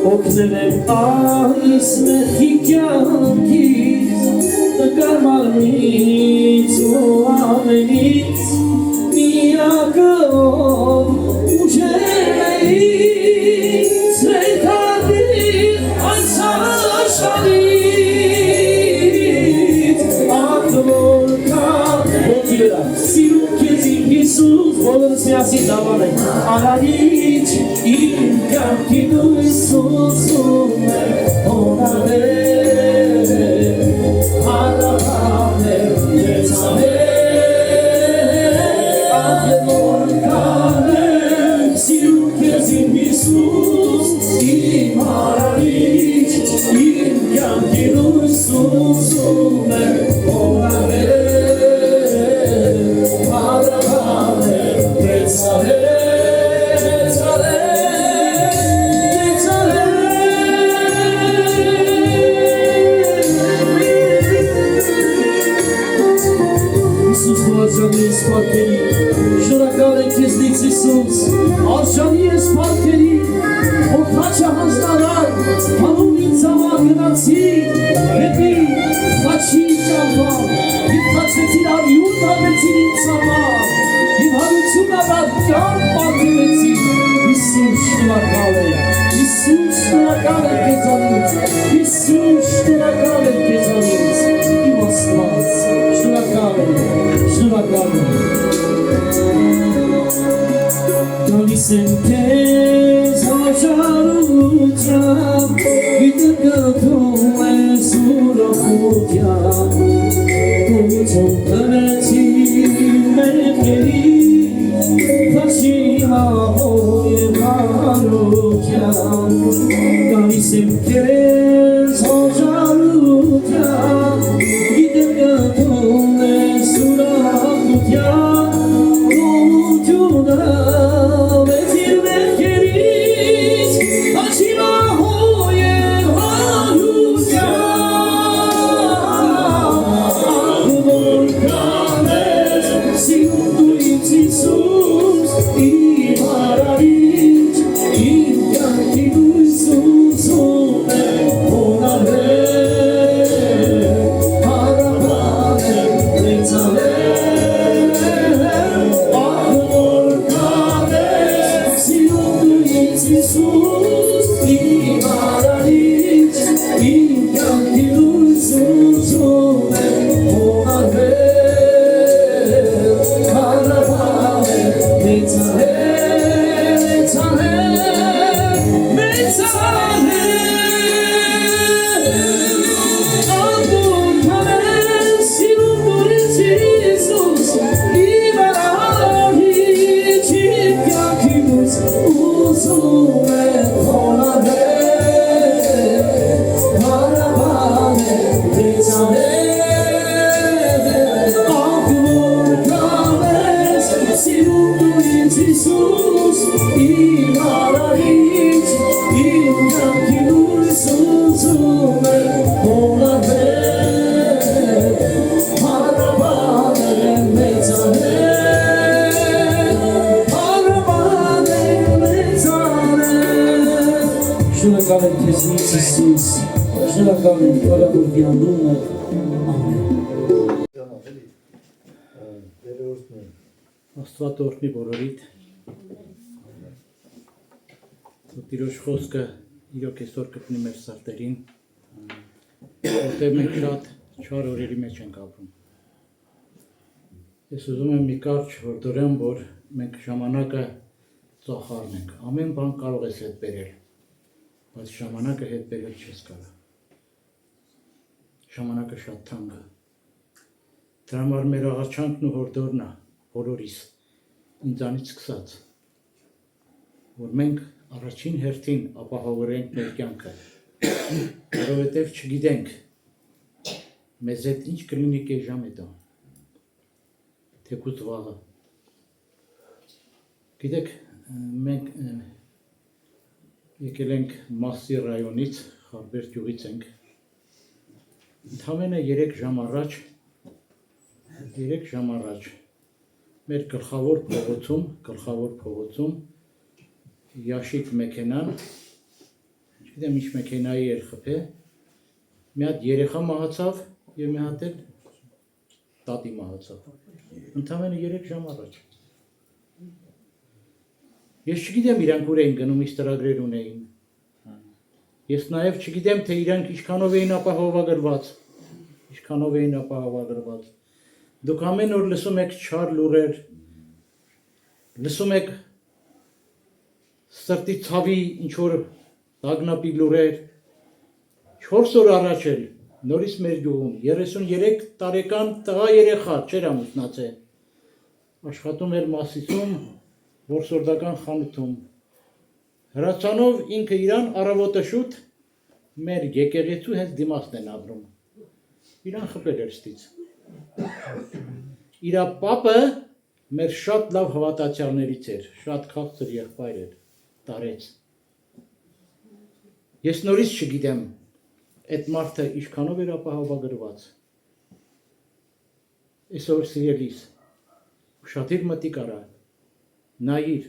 Օգնել եմ այս մեղքի կյանքից, տկար մարմնից ու ամենից, միակը ով ուժել է ինձ, ներքաղիր այս աշխարհից, աղբոր կատերա, սիրում քեզ իմ Հիսուս, բոլորս միասին դավանենք, արարիչ իմ կյանքի լույս ուզում եմ խոնարհվել, փառաբանել, մեծանել, աղբոր կանեմ, սիրում քեզ իմ Հիսուս, իմ արարիչ, իմ կյանքի լույս ուզում եմ խոնարհվել, փառաբանել, մեծանել, Արժանի ես պարքերի, շնորհակալ ենք քեզնից Հիսուս, արժանի ես պարքերի, որ խաչը հանձնարար, հանուն ինձ համար գնացիր, դեպի խաչի ճամբար, և խաչեցիր արյուն տանեցիր ինձ համար, և հարություն առար կյանք պարգևեցիր, Հիսուս շնորհակալ եմ, Հիսուս շնորհակալ եմ քեզանից, Հիսուս շնորհակալ եմ քեզանից, իմ Աստված, շնորհակալ եմ, շնորհակալ եմ։ Գալիս եմ քեզ հաշարությամբ, գիտակցում ես ուրախությամբ, գուցում կրեցիր մեղքերից, խաչի մահով և հարությամբ, գալիս եմ քեզ հաշարությամբ, գիտակցում ես ուրախությամբ, գոհությունը վեցիր մեղքերից, խաչի մահով և հարությամբ, աղբոր կանես, սիրում դու ինձ Հիսուս, իմ արարիչ, իմ կյանքի լույս ուզում եմ Շնորհակալ եմ քեզ Հիսուս, շնորհակալ եմ Քարավուրդի անունը, ամեն։ Աստված օրհնի բոլորիդ։ Տիրոջ խոսքը իրոք այսօր գտնի մեր սրտերին, որտեղ մենք շատ չար օրերի մեջ ենք ապրում։ Ես ուզում եմ մի կարճ հորդորեմ, որ մենք ժամանակը ծախարնենք։ Ամեն բան կարող ես հետ բերել, բայց ժամանակը հետ բերել չես կարող։ Ժամանակը շատ թանկ է։ Դրա համար մեր աղաչանքն ու հորդորն է բոլորիս, ինձանից սկսած, որ մենք առաջին հերթին ապահովենք մեր կյանքը, որովհետև չգիտենք մեզ հետ ինչ կլինի կես ժամ հետո, թեկուզ վաղը։ Գիտեք, մենք եկել ենք Մասի ռայոնից, Խարբեր գյուղից ենք, ընդամենը 3 ժամ առաջ մեր գլխավոր փողոցում Yashik մեքենան, չգիտեմ ինչ մեքենայի էր խփե, մի հատ երեխա մահացավ եւ մի հատ էլ տատի մահացավ։ Ընդամենը 3 ժամ առաջ։ Ես չգիտեմ իրանք ուր էին գնում, ինչ ծրագրեր ունեին։ Ես նաեւ չգիտեմ թե իրանք ինչքանով էին ապահովագրված։ Դուք ամեն օր լսում եք չար լուրեր, լսում եք սրտի ցավի ինչ որ դագնապի լուրեր։ 4 օր առաջ էլ նորից մեր գյուղում 33 տարեկան տղա երեխա չէր ամուսնացել, աշխատում էր Մասիսում որսորդական խանութում, հրացանով ինքը իրան առավոտը շուտ մեր եկեղեցու հենց դիմացն են ապրում, իրան խփել էր ստից, իրա պապը մեր շատ լավ հավատացյալներից էր, շատ քաղցր եղբայր էր, տարեց, ես նորից չգիտեմ այդ մարդը ինչքանով էր ապահովագրված, այսօր սիրելիս, ուշադիր մտիկ արա, նայիր,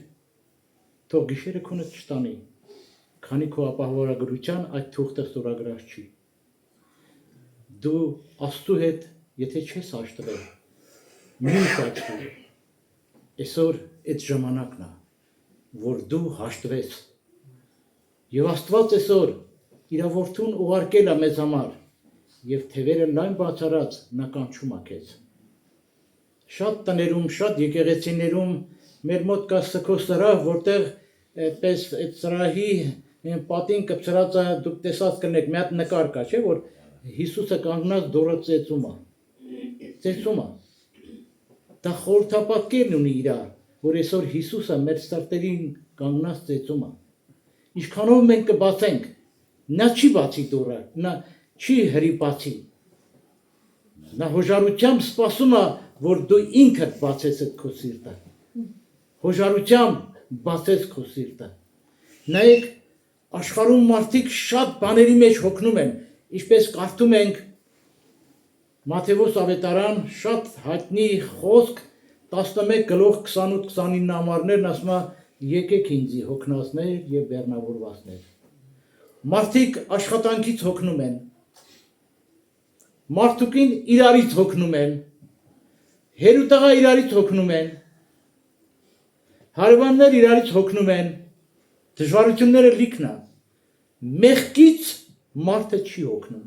թող գիշերը քունդ չտանի, քանի քո ապահովագրության այդ թուղթը ստորագրած չի, դու Աստծու հետ, եթե չես հաշտվել, մի ուշացրու, այսօր այդ ժամանակն է, որ դու հաշտվես, և Աստված այսօր իր որդուն ուղարկել է մեզ համար, և թևերը լայն բացարած նա կանչում է քեզ։ Շատ տներում, շատ եկեղեցիներում մեր մոտ կա սգո սրահ, որտեղ այդպես այդ սրահի պատին կպցրած է, դուք տեսած կնեք, մի հատ նկար կա, չէ, որ Հիսուսը կանգնած դուռը ծեծում է։ Դա խորհրդապատկերն ունի իր, որ այսօր Հիսուսը մեր սրտերին կանգնած ծեծում է։ Ինչքանով մենք կբացենք, նա չի բացի դուռը, նա չի հրիպացի։ Նա հոժարությամբ սպասում է, որ դու ինքդ բացես այդ քո սիրտը։ Հոժարությամբ բացես քո սիրտը։ Նայեք, աշխարհում մարդիկ շատ բաների մեջ հոգնում են, ինչպես կարդում ենք Մատթեոս ավետարան, շատ հայտնի խոսք 11:28-29 համարներն ասում է, եկեք ինձի հոգնածներ և բեռնավորվածներ։ Մարդիկ աշխատանքից հոգնում են, մարդուկին իրարից հոգնում են, հերուտաղա իրարից հոգնում են, հարևաններ իրարից հոգնում են, դժվարությունները լիքն է, մեղքից մարդը չի հոգնում,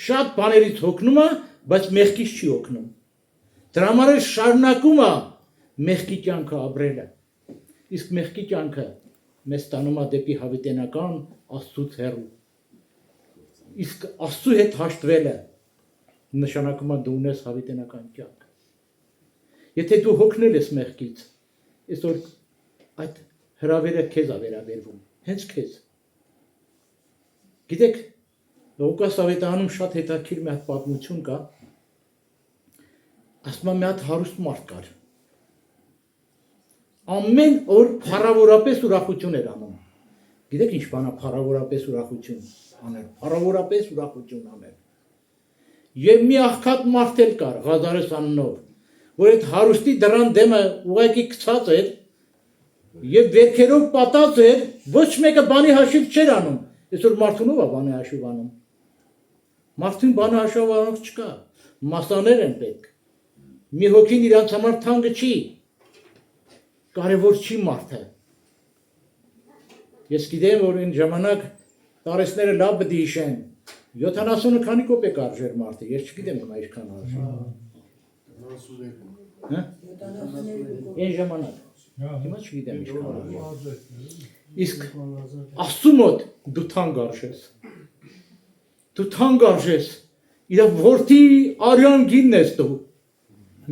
շատ բաներից հոգնում է, բայց մեղքից չի հոգնում, դրա համար շարունակում է մեղքի կյանքը ապրելը, իսկ մեղքի կյանքը մեզ տանում է դեպի հավիտենական Աստծուց հեռու, իսկ Աստծու հետ հաշտվելը նշանակում է դու ունես հավիտենական կյանք, եթե դու հոգնել ես մեղքից, այսօր այդ հրավերը քեզ է վերաբերվում, հենց քեզ, գիտեք, Լուկաս ավետարանում շատ հետաքրքիր մի հատ պատմություն կա, ասում է մի հատ հարուստ մարդ կար, ամեն օր փառավորապես ուրախություն էր անում, գիտեք ինչ բան է փառավորապես ուրախություն անել, փառավորապես ուրախություն անել, և մի աղքատ մարդ էլ կար, Ղազարես անունով, որ այդ հարուստի դրան դեմը ուղղակի գցած էր եւ վերքերով պատած էր, ոչ մեկը բանի հաշիվ չէր անում։ Այսօր մարդունով է բանի հաշիվ անում։ Մարդուն բանի հաշիվ անող չկա։ Մասաներ են պետք։ Մի հոգին իրանց համար թանկը չի։ Կարևոր չի մարդը։ Ես գիտեմ, որ այն ժամանակ տարեսները լավ պիտի հիշեն։ 70-ը քանի կոպեկ արժեր մարդը, ես չգիտեմ հիմա ինչքան արժի։ Հա? Այն ժամանակ։ Հիմա չգիտեմ ինչքան արժի։ Իսկ Աստծու մոտ դու թանկ արժես։ Դու թանկ արժես։ Իր որդի արյան գինն ես դու։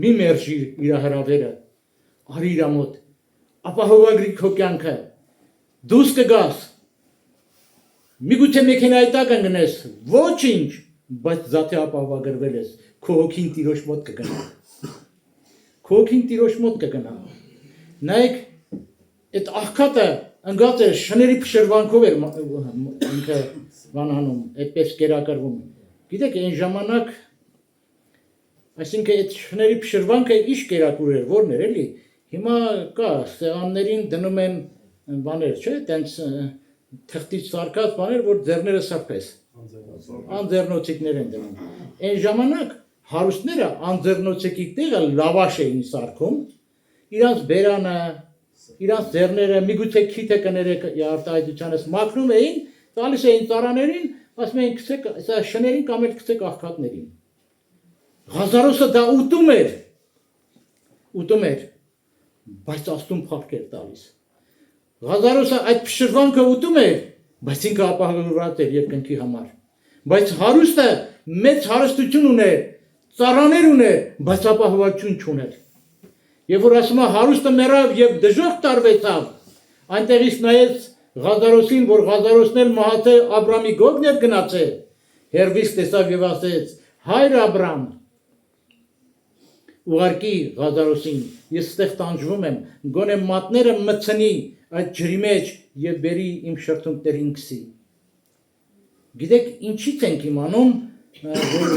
Մի մերժիր իր հրավերը։ Արի իր մոտ։ Ապահովագրի քո կյանքը։ Դուս կգաս։ Միգուցե մեքենայի տակ ընկնես, ոչինչ, բայց զաթի ապահովագրվել ես, քո հոգին Տիրոջ մոտ կգնա։ Քո հոգին Տիրոջ մոտ կգնա։ Նայեք, այդ աղքատը ընկած էր շների փշրվանքով էր ինքը վանանում, այդպես կերակրվում։ Գիտեք, այն ժամանակ, այսինքն այդ շների փշրվանքը ինչ կերակուր էր, որն էր էլի։ Հիմա կա, սեղաններին դնում են բաներ, չէ՞, տենց թղթից սարքած բաներ, որ ձեռները սրբես։ Անձեռնոցիկներ են դնում։ Այն ժամանակ հարուստները անձեռնոցիկի տեղը լավաշ էին սարքում, իրանց բերանը, իրանց ձեռները, միգուցե քիթը կներեք արտահայտությանս մաքրում էին, տալիս էին ծառաներին, ասում էին գցեք սա շներին կամ էլ գցեք աղքատներին։ Ղազարոսը դա ուտում էր, բայց Աստուն փառք էր տալիս։ Ղազարոսը այդ փշրվանքը ուտում էր, բայց ինքը ապահովված էր երկնքի համար։ Բայց հարուստը մեծ հարստություն ուներ, ծառաներ ուներ, բայց ապահովություն չուներ։ Եվ որ ասում է հարուստը մեռավ եւ դժոխք տարվեցավ, այնտեղից նայեց Ղազարոսին, որ Ղազարոսն էլ մահացե Աբրամի գողն էր գնացել, հերվից տեսավ եւ ասեց. «Հայր Աբրամ, ուղարկի Ղազարոսին, ես ստեղ տանջվում եմ, գոնե մատները մցնի այդ ջրի մեջ եւ բերի իմ շրթունքներին քսի»։ Գիտեք, ինչից ենք իմանում, որ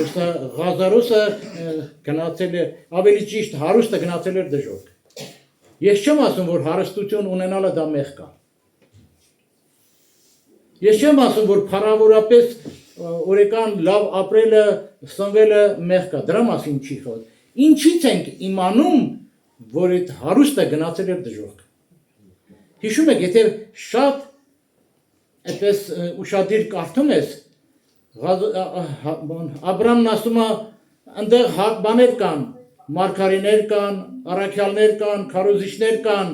Ղազարոսը գնացել է, ավելի ճիշտ հարուստը գնացել էր դժոխք։ Ես չեմ ասում, որ հարստություն ունենալը դա մեղք է։ Ես չեմ ասում, որ փառավորապես օրեկան լավ ապրելը, սնվելը մեղք է, դրա մասին չի խոսք։ Ինչից ենք իմանում, որ այդ հարուստը գնացել էր դժոխք։ Հիշում եք, եթե շատ այդպես ուշադիր կարդում ես, Աբրամն ասում է, այնտեղ բաներ կան, մարգարեներ կան, առաքյալներ կան, քարոզիչներ կան,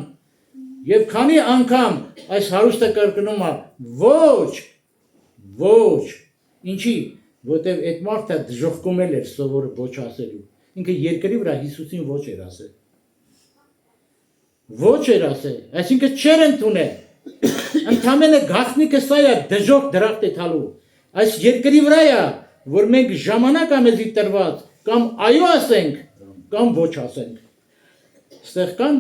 եւ քանի անգամ այս հարուստը կրկնում է, ոչ, ինչի, որտեվ այդ մարդը դժոխքում էր սովոր ոչ ասելու, ինքը երկրի վրա Հիսուսին ոչ էր ասել։ Ոչ էր ասել, այսինքն չեր ընդունել, ընդամենը գաղտնիքը սա է դժոխք դրախտ է տալու, այս երկրի վրա է, որ մենք ժամանակ ամեզի տրված, կամ այո ասենք, կամ ոչ ասենք, ստեղ կան,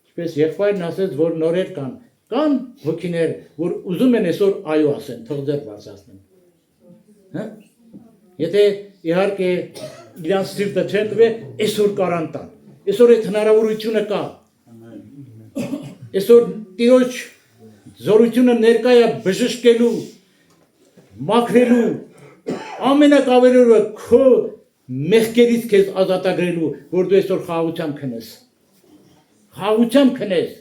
ինչպես եղբայրն ասեց, որ նորեր կան հոգիներ, որ ուզում են այսօր այո ասեն, թող ձեր բարձրացնեն, եթե իհարկե իրանց սիրտը չեն տվել, այսօր կարան տան, այսօր այդ հնարավորությունը կա, այսօր Տիրոջ զորությունը ներկա է բժշկելու, մաքրելու, ամենակավերորը քո մեղքերից քեզ ազատագրելու, որ դու այսօր խաղաղությամբ քնես։ Խաղաղությամբ քնես,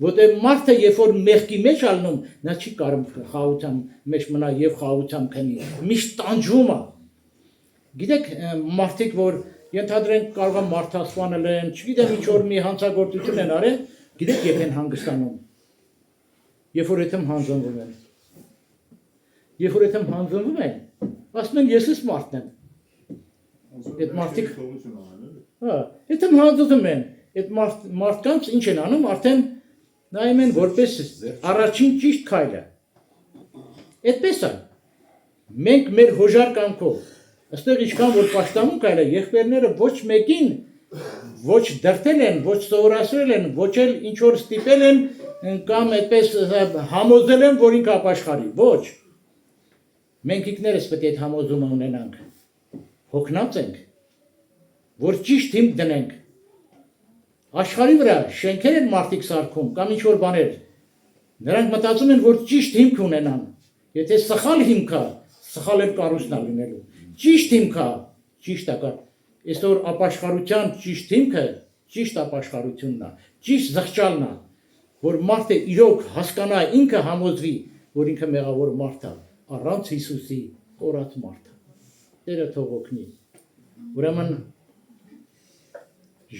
որտեղ մարդը երբ որ մեղքի մեջ ալնում, նա չի կարող խաղաղությամբ մեջ մնա եւ խաղաղությամբ քնի։ Միշտ տանջվում է։ Գիտեք, մարդիկ, որ ենթադրենք կարող են մարդասպանել են, չգիտեմ ինչ որ մի հանցագործություն են արել, գիտեք երբ են հանգստանում։ Երբ որ այդեմ հանձնվում են։ Երբ որ այդեմ հանձնվում են, ասում են ես ես մարդն եմ։ Այդ մարդիկ այդեմ հանձնվում են, այդ մարդկանց ինչ են անում, արդեն նայում են որպես առաջին ճիշտ քայլը։ Այդպես է։ Մենք մեր հոժար կամքով, այստեղ ինչքան որ պաշտամուն կայլ է, եղբայրները ոչ մեկին ոչ դրտել են, ոչ սովորացրել են, ոչ էլ ինչ որ ստիպել են կամ այդպես համոզել են, որ ինքը ապաշխարի, ոչ։ Մենք ինքներս պետք է այդ համոզումը ունենանք, հոգնած ենք, որ ճիշտ հիմք դնենք։ Աշխարհի վրա շենքեր են մարդիկ սարքում կամ ինչ որ բաներ։ Նրանք մտածում են, որ ճիշտ հիմք ունենան։ Եթե սխալ հիմք է, սխալ էլ կառույցն է լինելու։ Ճիշտ հիմք է, ճիշտ է։ Այսօր ապաշխարության ճիշտ հիմքը ճիշտ ապաշխարությունն է, ճիշտ զղջալն է, որ մարդը իրոք հասկանա, ինքը համոզվի, որ ինքը մեղավոր մարդ է, առանց Հիսուսի կորած մարդ է։ Տերը թող օգնի։ Ուրեմն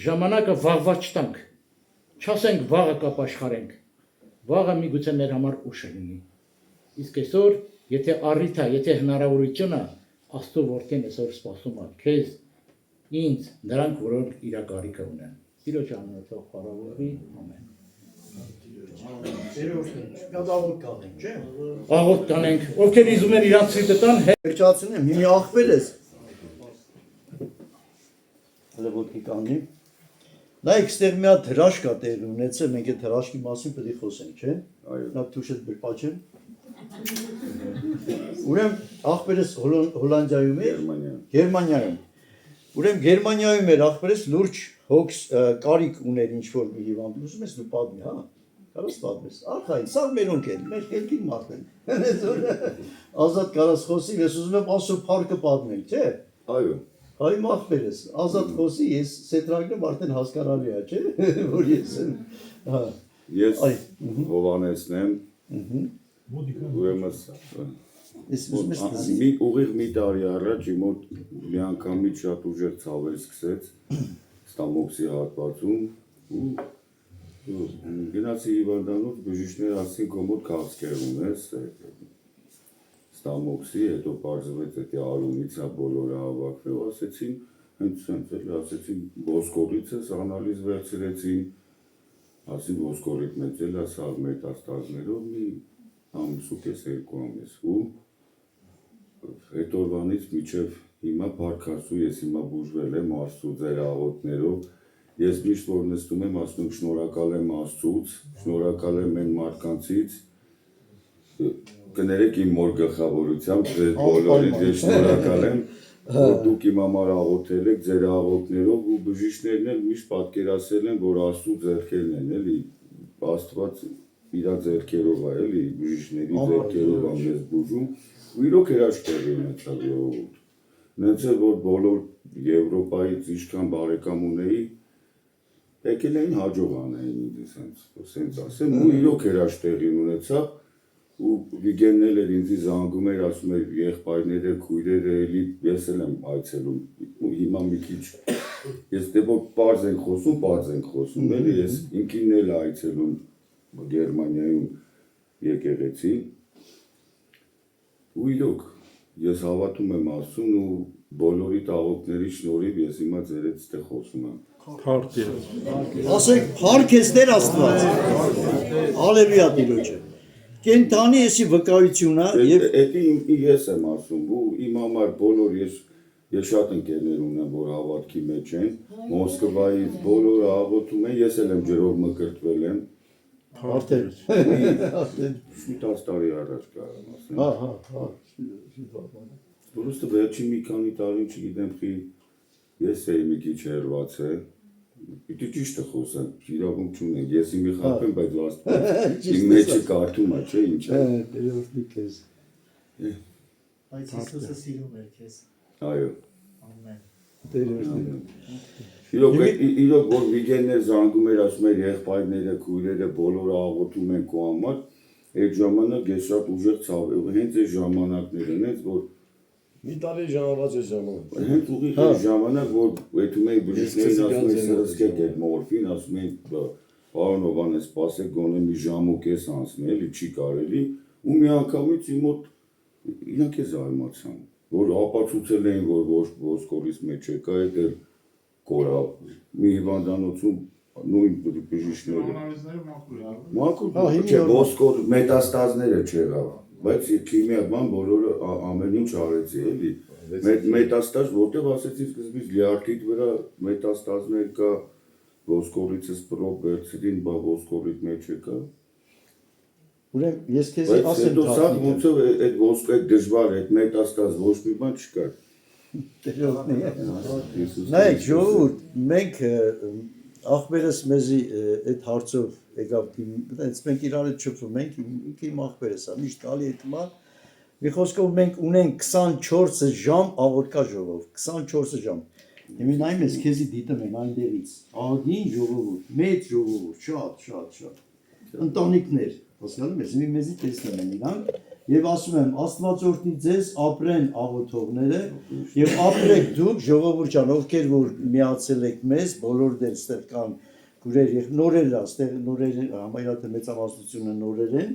ժամանակը վաղվա չտանք, չասենք վաղը կապաշխարենք, վաղը միգուցե մեր համար ուշ է լինի։ Իսկ այսօր, եթե առիթ է, եթե հնարավորություն է, Աստծո որդին այսօր սպասում է քեզ, ինձ, նրանք, որոնք իր կարիքը ունեն։ Տիրոջ անունով թող փառավորվի, ամեն։ Աղոթ կանենք, ովքեր իզում են իրանց սիրտը տան, Վերջացնեմ, հիմի աղբեր ես։ Հələ ոտքի կանի։ Նայեք, ստեղ մի հատ հրաշք կա տեղի ունեցել, մենք այդ հրաշքի մասին պետք է խոսենք, չէ՞։ Այո։ Նա թուշետ բրպաչեն։ Ուրեմն աղբերս Հոլանդիայում է, Գերմանիայում։ Ուրեմն Գերմանիայում էր աղբերս լուրջ հոգս կարիք ուներ ինչ-որ մի հիվանդ, ուզում ես դու պատմի, հա։ Կարաս պատմես։ Արխային, սա մերոնք են, մեր երկի մարդ են։ Ազատ կարաս խոսի, ես ուզում եմ Աստծո փառքը պատմել, չէ՞։ Այո։ Այ աղբերս, ազատ խոսի, ես սետրագնեմ արդեն հասկանալի է, չէ՞, որ ես եմ։ Հա։ Ես Հովանեսն եմ։ Ուրեմն մի ուղիղ մի տարի առաջ իմ մոտ մի անգամից շատ ուժեղ ցավեր սկսեց ստամոքսի հատվածում ու գնացի հիվանդանոց բժիշկները ասին քո մոտ քաղցկեր ունես ստամոքսի, հետո պարզվեց էդի արումից է բոլորը հավաքվել, ասեցին, հենց էլ ասեցին ոսկորից ես անալիզ վերցրեցին, ասին ոսկորիտ մեծ էլ է սա մետաստազներով մի ամսուկես երկու ամիս ու այդ օրվանից մինչև հիմա փառքասու ես հիմա բուժվել եմ Աստծո ձեր աղոթներով, ես միշտ որ նստում եմ ասում եմ շնորհակալ եմ Աստծուց, շնորհակալ եմ այն մարդկանցից կներեք իմ մոր գլխավորությամբ, ձեր բոլորիդ ես շնորհակալ եմ, որ դուք իմ համար աղոթել եք ձեր աղոթներով ու բժիշկներն էլ միշտ պատկերացրել են, որ Աստծո ձեռքերն են, էլի, Աստված իր ձեռքերով է, էլի, բժիշկների ձեռքերով է մեզ բուժում, ու իրոք հրաշք տեղի ունեցավ ժողովուրդ։ Նենց էլ որ բոլոր Եվրոպայից ինչքան բարեկամ ունեի, եկել էին հաջող անեին ինձ սենց ասեմ, ու իրոք հրաշք տեղի ունեցավ ու Վիգենն էլ ինձ զանգում էր, ասում էր եղբայրները, քույրերը, էլի ես էլ եմ այցելում, ու հիմա մի քիչ ես դե որ պարզ ենք խոսում, էլի ես ինքին էլ այցելում Գերմանիայում եկեղեցին ու իրոք ես հավատում եմ Աստծուն ու բոլորի աղոթների շնորհիվ ես հիմա ձերից ստե խոսում եմ։ Ասենք փառք ես Տեր Աստված։ Հալելույա Տիրոջը։ Կենթանի էսի վկայությունա եւ էդի ես եմ ասում ու իմ համար բոլոր ես շատ ընկերներ ունեմ որ հավատքի մեջ են Մոսկվայից բոլորը աղոթում են ես էլ եմ ջրով մկրտվել եմ արդեն 10 տարի առաջ կարամ ասեմ հա Որոստը վերջին մի քանի տարի չգիտեմ խի ես էի մի քիչ հերված է Պիտի ճիշտը խոսեմ, իրավունք չունենք, ես իմի խապեմ, բայց Աստված իմ մեջը կարդում է, չէ, ինչ է։ Տերորդի քեզ։ Բայց Հիսուսը սիրում է քեզ։ Այո։ Ամեն։ Տերորդի։ Իրոք որ Վիգեններ զանգում էր, ասում էր եղբայրները, քույրերը բոլորը աղոթում են քո համար, այդ ժամանակ ես շատ ուժեղ ցավ, հենց այդ ժամանակներն են, հենց որ Մի տարի ժամանակ է ժամանակ։ Հենց ուղիղ այդ ժամանակ, որ այդում էի բժիշկներին ասում են սրսկեք այդ մորֆին, ասում են պարոն Հովանես, սպասեք գոնե մի ժամ ու կես անցնի, էլի չի կարելի, ու մի անգամից իմ մոտ իրանք է զարմացան, որ ապացուցել էին, որ ոսկորից մեջ եկա, այդ էլ կորավ, մի հիվանդանոցում նույն բժիշկները։ Մաքուր, չէ, ոսկոր մետաստազները չեղավ։ Բայց քիմիական բոլորը ամեն ինչ արեցի, էլի։ Մետաստազ, որտեղ ասեցի սկզբից լյարդիդ վրա մետաստազներ կա, ոսկորիցս պրոբ վերցրին, բա ոսկորիտ մեջ եկա։ Ուրեմն ես քեզ ասեմ Բայց հետո սա ոնց է այդ ոսկոր, այդ դժվար, այդ մետաստազ ոչ մի բան չկա։ Նայեք, ժողովուրդ, մենք աղբերս մեզի այդ հարցով եկավ, մենք իրար հետ շփվում ենք, ինքը իմ աղբերս է, միշտ գալի այդ մա, մի խոսքով մենք ունենք 24 ժամ աղոթքա ժողով, 24 ժամ, Եմի նայում ես քեզի դիտում են այնտեղից, աղին ժողովուրդ, մեծ ժողովուրդ, շատ, ընտանիքներ, հասկանում ես, մեզի տեսնում են իրանք, Եվ ասում եմ, Աստված օրհնի ձեզ ապրեն աղոթողները եւ ապրեք դուք ժողովուրդ ջան, ովքեր որ միացել եք մեզ, բոլոր դեր ստեղ կան գուրեր եւ նորեր է, ստեղ նորեր համայնքը մեծամասնությունը նորեր են,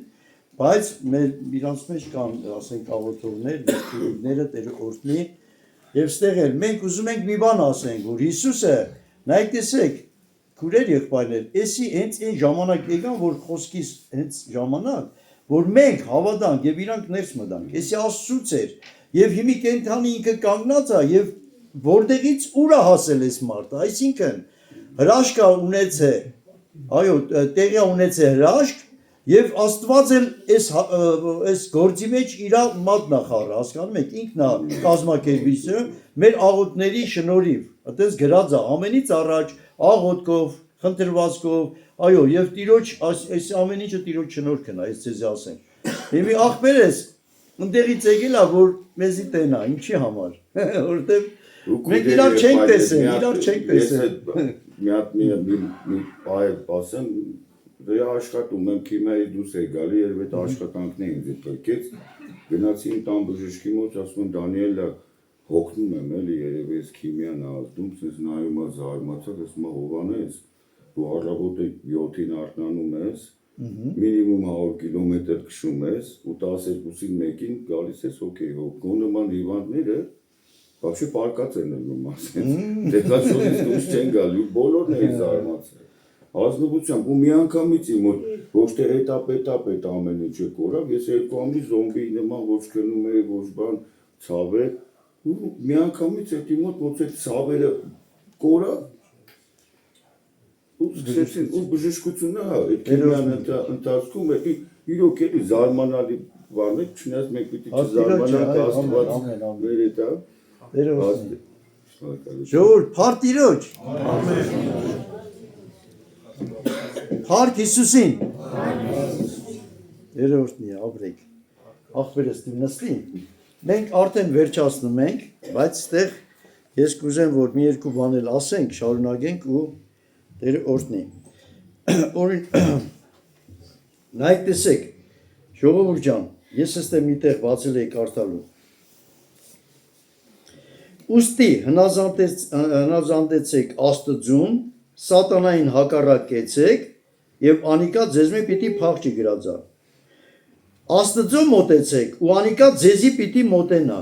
բայց մեր իրանց մեջ կան, ասենք աղոթողներ, դերները Տերը օրհնի եւ ստեղ էլ մենք ուզում ենք մի բան ասենք, որ Հիսուսը նայեք տեսեք գուրեր եղբայրներ, էսի հենց այն ժամանակ եկան, որ խոսքից հենց ժամանակ որ մենք հավատանք եւ իրանք ներս մտանք, էսի Աստծուց էր եւ հիմի կենթանի ինքը կանգնած է եւ որտեղից ուր է հասել այս մարդը, այսինքն հրաշք ունեցե, այո, տեղի ունեցե հրաշք եւ Աստված էլ այս գործի մեջ իր մատնա խառը, հասկանում եք, ինքն է կազմակերպիչը մեր աղոթների շնորհիվ, այդպես գրած է ամենից առաջ աղոթքով, խնդրվածքով Այո, եւ Տիրոջ այս ամեն ինչը Տիրոջ շնորհքն է, այս ցեզի ասենք։ Հիմի աղբերես ընդեղից եկել է, որ մեզի տենա, ինչի համար, որովհետեւ մենք իրար չենք տեսել։ Մի հատ մի ասեմ, դե աշխատում եմ քիմիայի դուրս է գալի, երբ այդ աշխատանքն ինձ պետքեց, գնացի իմ տան բժշկի մոտ, ասում եմ Դանիելա, հոգնում եմ էլի, երևի այս քիմիան ազդում, ցես նայում է զարմացած, ասում է Հովանես դու առավոտը 7-ին արթնանում ես, մինիմում 100 կիլոմետր քշում ես ու 12-ին 1-ին գալիս ես օքեյ, նման հիվանդները вообще պարկած են ելնում ասենց, դեկացոնից դուրս չեն գալի ու բոլորն են զարմացել։ Ազնվությամբ ու մի անգամից իմ մոտ ոչ թե էտապ այդ ամեն ինչը կորավ, ես 2 ամիս զոմբի նման ոչ քնում էի, ոչ բան ցավեր ու մի անգամից այդ իմ մոտ ոնց է ցավերը կորավ ու սկսեցին ու բժշկությունը այդ քիմիան ընթացքում է իրոք էլի զարմանալի բան է չնայած մենք պիտի չզարմանանք Աստված վեր տա ժողովուրդ փառք Տիրոջ փառք Հիսուսին երրորդն է ապրեք աղբերս դու նստի մենք արդեն վերջացնում ենք բայց այստեղ ես կուզեմ որ մի երկու բան էլ ասենք շարունակենք ու Տերը օրհնի։ Նայեք տեսեք, ժողովուրդ ջան, ես այստեղ միտեղ բացել էի կարդալու։ Ուստի հնազանդեցեք Աստծուն, սատանային հակառակեցեք եւ անիկա ձեզմե պիտի փախչի գրածա։ Աստծուն մոտեցեք ու անիկա ձեզի պիտի մոտենա։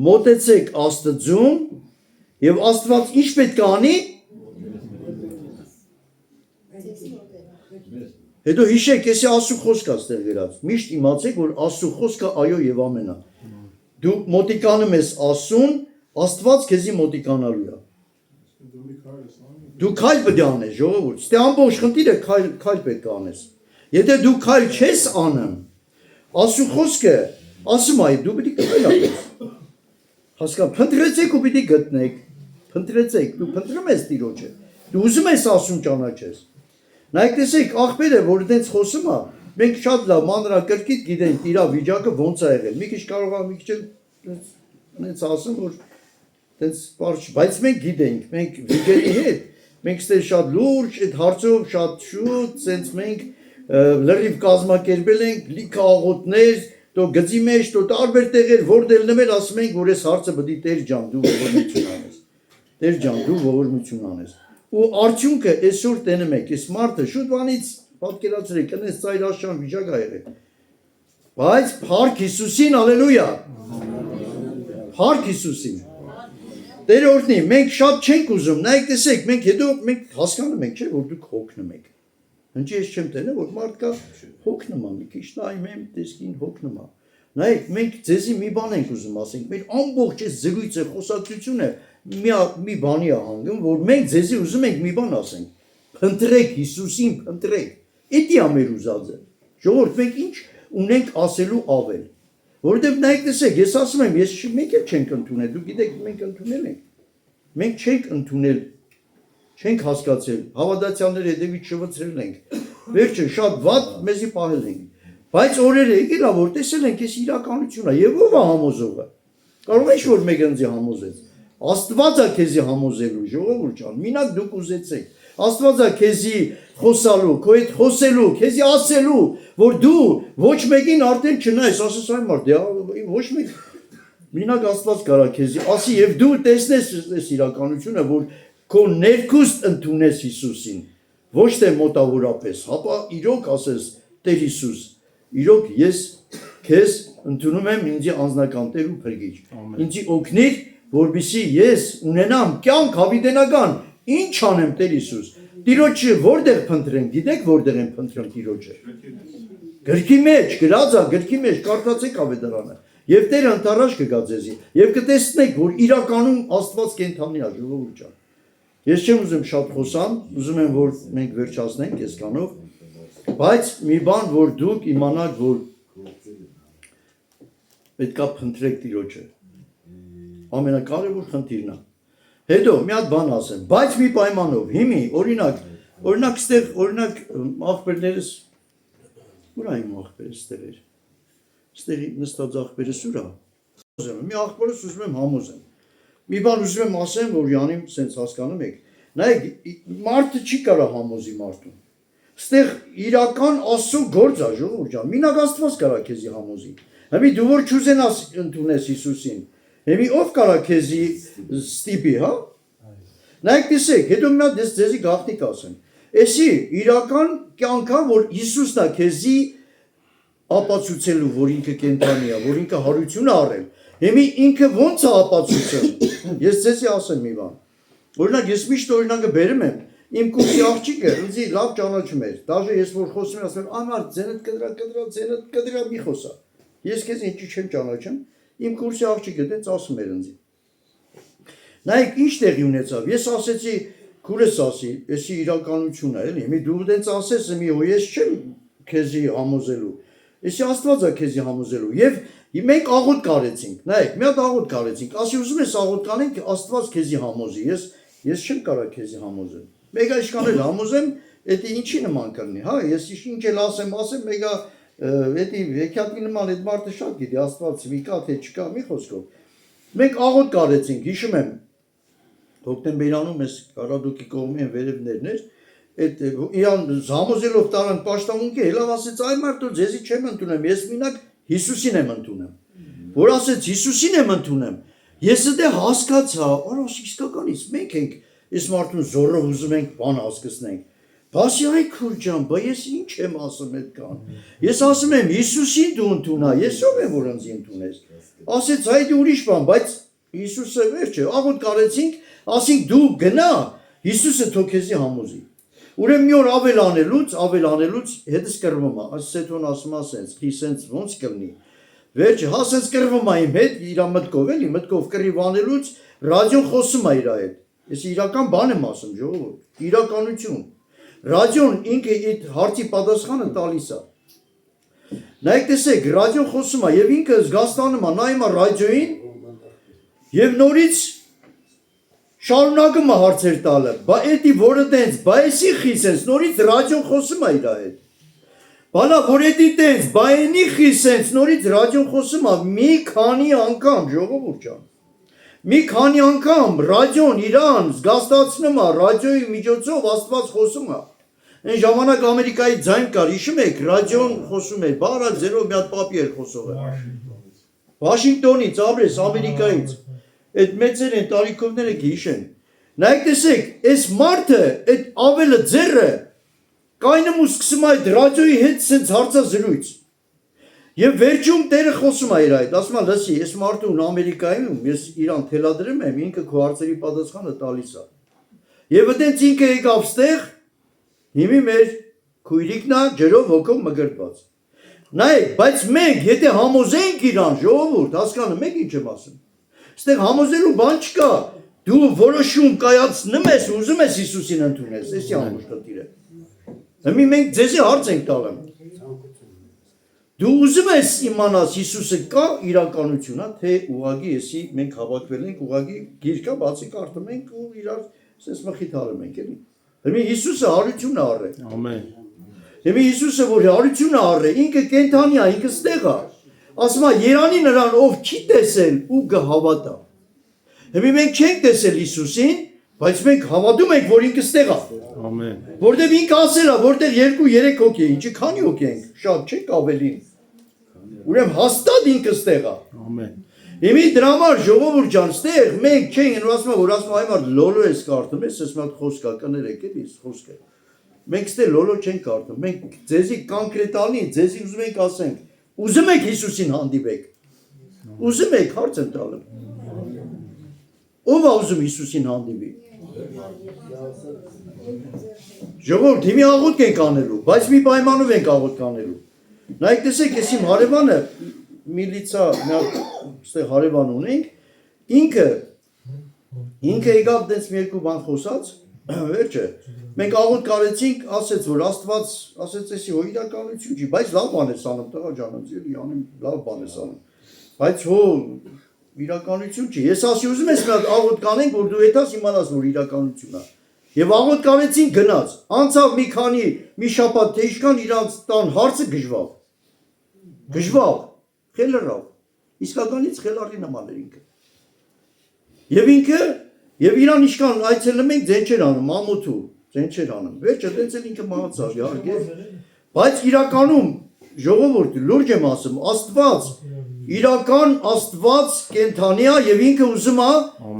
Մոտեցեք Աստծուն եւ Աստված ինչ պետք է անի Հետո հիշեք, եսի Աստծո խոսքը ստեղ գրած։ Միշտ իմացեք, որ Աստծո խոսքը այո եւ ամեն է։ Դու մոտիկանում ես Աստծուն, Աստված քեզի մոտիկանալու է։ Դու քայլ պետք է անես, ժողովուրդ։ Ստե ամբողջ խնդիրը քայլ պետք է անես։ Եթե դու քայլ չես անում, Աստծո խոսքը ասում է, դու պետք է քայլ անես։ Հասկան, փնտրեցեք ու պետք է գտնեք։ Փնտրեցեք, դու փնտրում ես Տիրոջը։ Դու ուզում ես Աստծուն ճանաչես։ Նայեք տեսեք, աղբերը, որ դենց խոսում է, մենք շատ լավ մանրակրկիտ գիտենք իր վիճակը ոնց է եղել։ Մի քիչ կարող է մի քիչ դենց ասում, որ դենց բարձ, բայց մենք գիտենք, մենք վիճակի հետ, մենք ստե շատ լուրջ այդ հարցով շատ շուտ, սենց մենք լրիվ կազմակերպել ենք, լիքը աղոթներ, դո գծի մեջ, դո տարբեր տեղեր, որտեղ նմել ասում ենք, որ այս հարցը պետք է Տեր ջան դու ողորմություն անես։ Տեր ջան դու ողորմություն անես։ Ու արդյունքը այսօր տենում եք, այս մարդը շուտ բանից պատկերացրեք, կնես ծայրաշան վիճակ ա եղել։ Բայց փառք Հիսուսին, ալելույա։ Փառք Հիսուսին։ Տեր օրհնի, մենք շատ չենք ուզում, նայեք տեսեք, մենք հետո մենք հասկանում ենք, չէ, որ դուք հոգնում եք։ Ինչի ես չեմ տենում, որ մարդկա հոգնում է, մի քիչ նայում եմ, տեսքին հոգնում է։ Նայեք, մենք ձեզի մի բան ենք ուզում ասենք, մեր ամբողջ այս զրույցը, խոսակցությունը մի բանի է հանգում, որ մենք ձեզի ուզում ենք մի բան ասենք, փնտրեք Հիսուսին, փնտրեք, էդի է մեր ուզածը, ժողովուրդ մենք ինչ ունենք ասելու ավել, Որովհետև նայեք տեսեք, ես ասում եմ, ես մենք էլ չենք ընդունել, դուք գիտեք մենք ընդունել ենք։ Մենք չենք ընդունել, չենք հասկացել, հավատացյալներ հետևից շվացրել ենք։ Վերջը շատ վատ մեզի պահել ենք։ Բայց օրերը եկել ա, որ տեսել ենք, ես իրականությունն է, եւ ով է համոզողը։ Կարող է ինչ-որ մեկը ինձ համոզեց։ Աստված է քեզի համոզելու, ժողովուրդ ջան, մինակ դուք ուզեցեք։ Աստված է քեզի խոսալու, քո հետ խոսելու, քեզի ասելու, որ դու ոչ մեկին արդեն չնայես, ասես այն մարդ, ոչ մեկ մինակ Աստված կարա քեզի ասի եւ դու տեսնես այս իրականությունը, որ քո ներքուստ ընդունես Հիսուսին, ոչ թե մոտավորապես, հապա իրոք ասես Տեր Հիսուս, իրոք ես քեզ ընդունում եմ ինձի անձնական Տեր ու Փրկիչ։ Ինձի օգնիր, որպեսզի ես ունենամ կյանք հավիտենական, ինչ անեմ Տեր Հիսուս։ Տիրոջը որտեղ փնտրեմ, գիտեք որտեղ եմ փնտրում Տիրոջը։ Գրքի մեջ, գրած է, գրքի մեջ կարդացեք ավետարանը։ Եվ Տերը ընթառաջ կգա ձեզի, եւ կտեսնեք, որ իրականում Աստված կենթանի է, ժողովուրդ ջան։ Ես չեմ ուզում շատ խոսամ, ուզում եմ, որ մենք վերջացնենք այսքանով, բայց մի բան, որ դուք իմանաք, որ պետքա փնտրեք Տիրոջը։ Ամենակարևոր խնդիրն է։ Հետո մի հատ բան ասեմ, բայց մի պայմանով, հիմի, օրինակ ստեղ, օրինակ աղբերներս, ուր է իմ աղբերս ստեղեր, ստեղի նստած աղբերս ուր է, մի աղբերս ուզում եմ համոզեմ, մի բան ուզում եմ ասեմ, որ յանիմ սենց հասկանում եք, նայեք, մարդը չի կարա համոզի մարդուն, ստեղ իրական Աստծո գործ է, ժողովուրդ ջան, մինակ Աստված կարա քեզի համոզի, հիմի դու որ չուզենաս ընդունես Հիսուսին, Հիմի ով կարա քեզի ստիպի, հա? Նայեք տեսեք, հետո մի հատ ձեզի գաղտնիք ասեմ։ Էսի իրական կյանքա, որ Հիսուսն է քեզի ապացուցելու, որ ինքը կենթանի է, որ ինքը հարություն է առել։ Հիմի ինքը ո՞նց է ապացուցում։ Ես ձեզի ասեմ մի բան։ Օրինակ ես միշտ օրինակը բերում եմ, իմ կուրսի աղջիկը ինձ լավ ճանաչում էր։ Դաժե ես որ խոսում եմ, ասում եմ, «Ամար, ձենդ կդրա մի խոսա»։ Ես քեզ ինչի չեմ ճանաչում։ Իմ կուրսի աղջիկը դենց ասում էր ինձ։ Նայեք ինչ տեղի ունեցավ։ Ես ասեցի, քուրս ասի, էսի իրականություն է, էլի։ Մի դու դենց ասես, մի ես չեմ քեզի համոզելու։ Էսի Աստված է քեզի համոզելու։ Եվ մենք աղոտ կարեցինք։ Նայեք, մի հատ աղոտ կարեցինք։ Ասի ուզում ես աղոտ կանենք, Աստված քեզի համոզի։ Ես չեմ կարող քեզի համոզել։ Մեկ այսքան էլ համոզեմ, դա ինչի նման կլինի, հա, ես ինչ էլ ասեմ, մեկ Էդի հեքիաթի նման այդ մարդը շատ գիտի, Աստված մի կա, թե չկա, մի խոսքով։ Մենք աղոտ կարեցինք, հիշում եմ, հոկտեմբերանում ես Կարադուկի կողմի են վերևներն էր, այդ իրան համոզելով տարան պաշտամունքի, հելավ ասեց, այ մարդու ձեզի չեմ ընդունեմ, ես մինակ Հիսուսին եմ ընդուnem։ Որ ասեց Հիսուսին եմ ընդուnem, ես դե հասկացա, արոս իսկականից մենք ենք, այս մարդուն զորով ուզում ենք բան հասկացնենք։ Բասի այ քուր ջան, բա ես ինչ եմ ասում այդքան։ Ես ասում եմ Հիսուսին դու ընդունա, ես ով եմ որ ինձ ընդունես։ Ասեց այ դու ուրիշ բան, բայց Հիսուսը վերջը աղոտ կարեցինք, ասինք դու գնա, Հիսուսը թող քեզի համոզի։ Ուրեմն մի օր ավելանելուց հետս կռվում է, ասեցոն ասում ասենց, քի սենց ոնց կլինի։ Վերջը հասած կռվում է իմ հետ, իր մտքով էլի, մտքով կռիվ անելուց ռադիոն խոսում է իր հետ։ Ես իրական բան եմ ասում, ժողովուրդ, իրականություն։ Ռադիոն ինքը այդ հարցի պատասխանը տալիս է։ Նայեք տեսեք, ռադիոն խոսում է եւ ինքը զգաստանում է, նայում է ռադիոին եւ նորից շարունակում է հարցեր տալը։ Բա էդի որը տենց, բա էսի խիսենց, նորից ռադիոն խոսում է իր հետ։ Բալա որ էդի տենց, բա էնի խիսենց, նորից ռադիոն խոսում է մի քանի անգամ, ժողովուրդ ջան։ Մի քանի անգամ ռադիոն իրան զգաստացնում է, ռադիոյի միջոցով Աստված խոսում է։ Այն ժամանակ Ամերիկայի ձայն կար, հիշում եք, ռադիոն խոսում էր, բարա ձերով մի հատ պապի էր խոսողը։ Վաշինգտոնից, ապրես, Ամերիկայից։ Այդ մեծեր են տարիքովները հիշեն։ Նայեք տեսեք, այս մարդը, այդ ավելը ձեռը կայնում ու սկսում է այդ ռադիոյի հետ սենց հարցազրույց։ Եվ վերջում Տերը խոսում է իր այդ, ասում է, լսի, ես մարդուն Ամերիկայում, ես իրան թելադրում եմ, ինքը քո հարցերի պատասխանը տալիս է։ Եվ այդտենց ինքը եկավ ստեղ, հիմի մեր քույրիկն է ջրով հոգով մգրտված։ Նայեք, բայց մենք եթե համոզենք իրան, ժողովուրդ, հասկանում եք ինչ եմ ասում։ Ստեղ համոզելու բան չկա։ Դու որոշում կայացնում ես, ուզում ես Հիսուսին ընդունես, էսի ամուշ խնդիրը։ Հիմի մենք ձեզի հարց ենք տալու։ Դու ուզում ես իմանաս Հիսուսը կա իրականություն է, թե ուղղակի էսի մենք հավաքվել ենք, ուղղակի գիրկա բացի կարդում ենք ու իրար սենց մխիթարում ենք, էլի։ Հիմա Հիսուսը հարություն է առել։ Ամեն։ Հիմա Հիսուսը որ հարություն է առել, ինքը կենթանի է, ինքը ստեղ է։ Ասում է Երանի նրան ով չի տեսել ու կհավատա։ Հիմա մենք չենք տեսել Հիսուսին, բայց մենք հավատում ենք, որ ինքը ստեղ է։ Ամեն։ Որտեւ ինքը ասել է, որտեղ 2-3 հոգի է, ինչի քանի հոգի ենք, շատ չենք ավելին։ Ուրեմն հաստատ ինքը ստեղ է։ Ամեն։ Հիմա դրա համար ժողովուրդ ջան, ստեղ մենք չենք ասում, որ ասում այ մարդ լոլո ես կարդում, ես մի հատ խոսք կա, կներեք էլի, խոսքը։ Մենք ստեղ լոլո չենք կարդում, մենք ձեզի կոնկրետալի, ձեզի ուզում ենք ասենք, ուզում եք Հիսուսին հանդիպեք։ Ուզում եք հարց եմ տալու։ Ով է ուզում Հիսուսին հանդիպի։ Ժողովուրդ, հիմա աղոթք ենք անելու, բայց մի պայմանով ենք աղոթք անելու։ Նայեք տեսեք, ես իմ հարևանը միլիցա մի հատ ստեղ հարևան ունենք, ինքը եկավ դենց մի երկու բան խոսած, վերջը, մենք աղոթք արեցինք, ասեց, որ Աստված, ասեց, էսի հո իրականություն չի, բայց լավ բան ես անում, տղա ջան, ձերի անում, լավ բան ես անում, բայց հո իրականություն չի, ես ասի ուզում ես մի հատ աղոթք անենք, որ դու հետաս իմանաս, որ իրականություն է, եւ աղոթք արեցինք գնաց, անցավ մի շաբաթ, թե ինչքան իրանց տան հարցը գժվավ, խելրավ, իսկականից խելարի նման էր ինքը։ Եվ իրան ինչքան այցելում ենք ձեն չեր անում, ամոթու, ձեն չեր անում, վերջը դենց էլ ինքը մահացավ, իհարկե, բայց իրականում ժողովուրդ լուրջ եմ ասում, Աստված, իրական Աստված կենթանի է եւ ինքը ուզում է,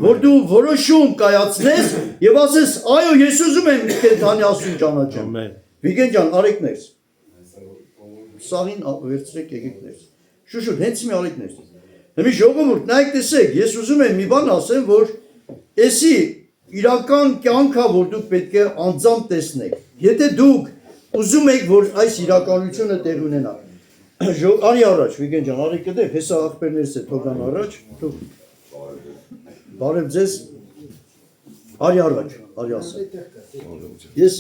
որ դու որոշում կայացնես եւ ասես, այո, ես ուզում եմ կենթանի Աստծուն ճանաչեմ։ Ամեն։ Վիգեն ջան, արեկներս։ Սաղին վերցրեք եկեք։ Շուշուտ, հենց մի արեկներ։ Հիմա ժողովուրդ, նայեք տեսեք, ես ուզում եմ մի բան ասեմ, որ էսի իրական կյանքա, որ դուք պետք է անձամբ տեսնեք։ Եթե դուք ուզում եք, որ այս իրականությունը տեղ ունենա, արի առաջ, Վիգեն ջան, արի կդեք, հեսա աղբերներս է թողան առաջ, բարև ձեզ, արի առաջ, արի ասեմ։ Ես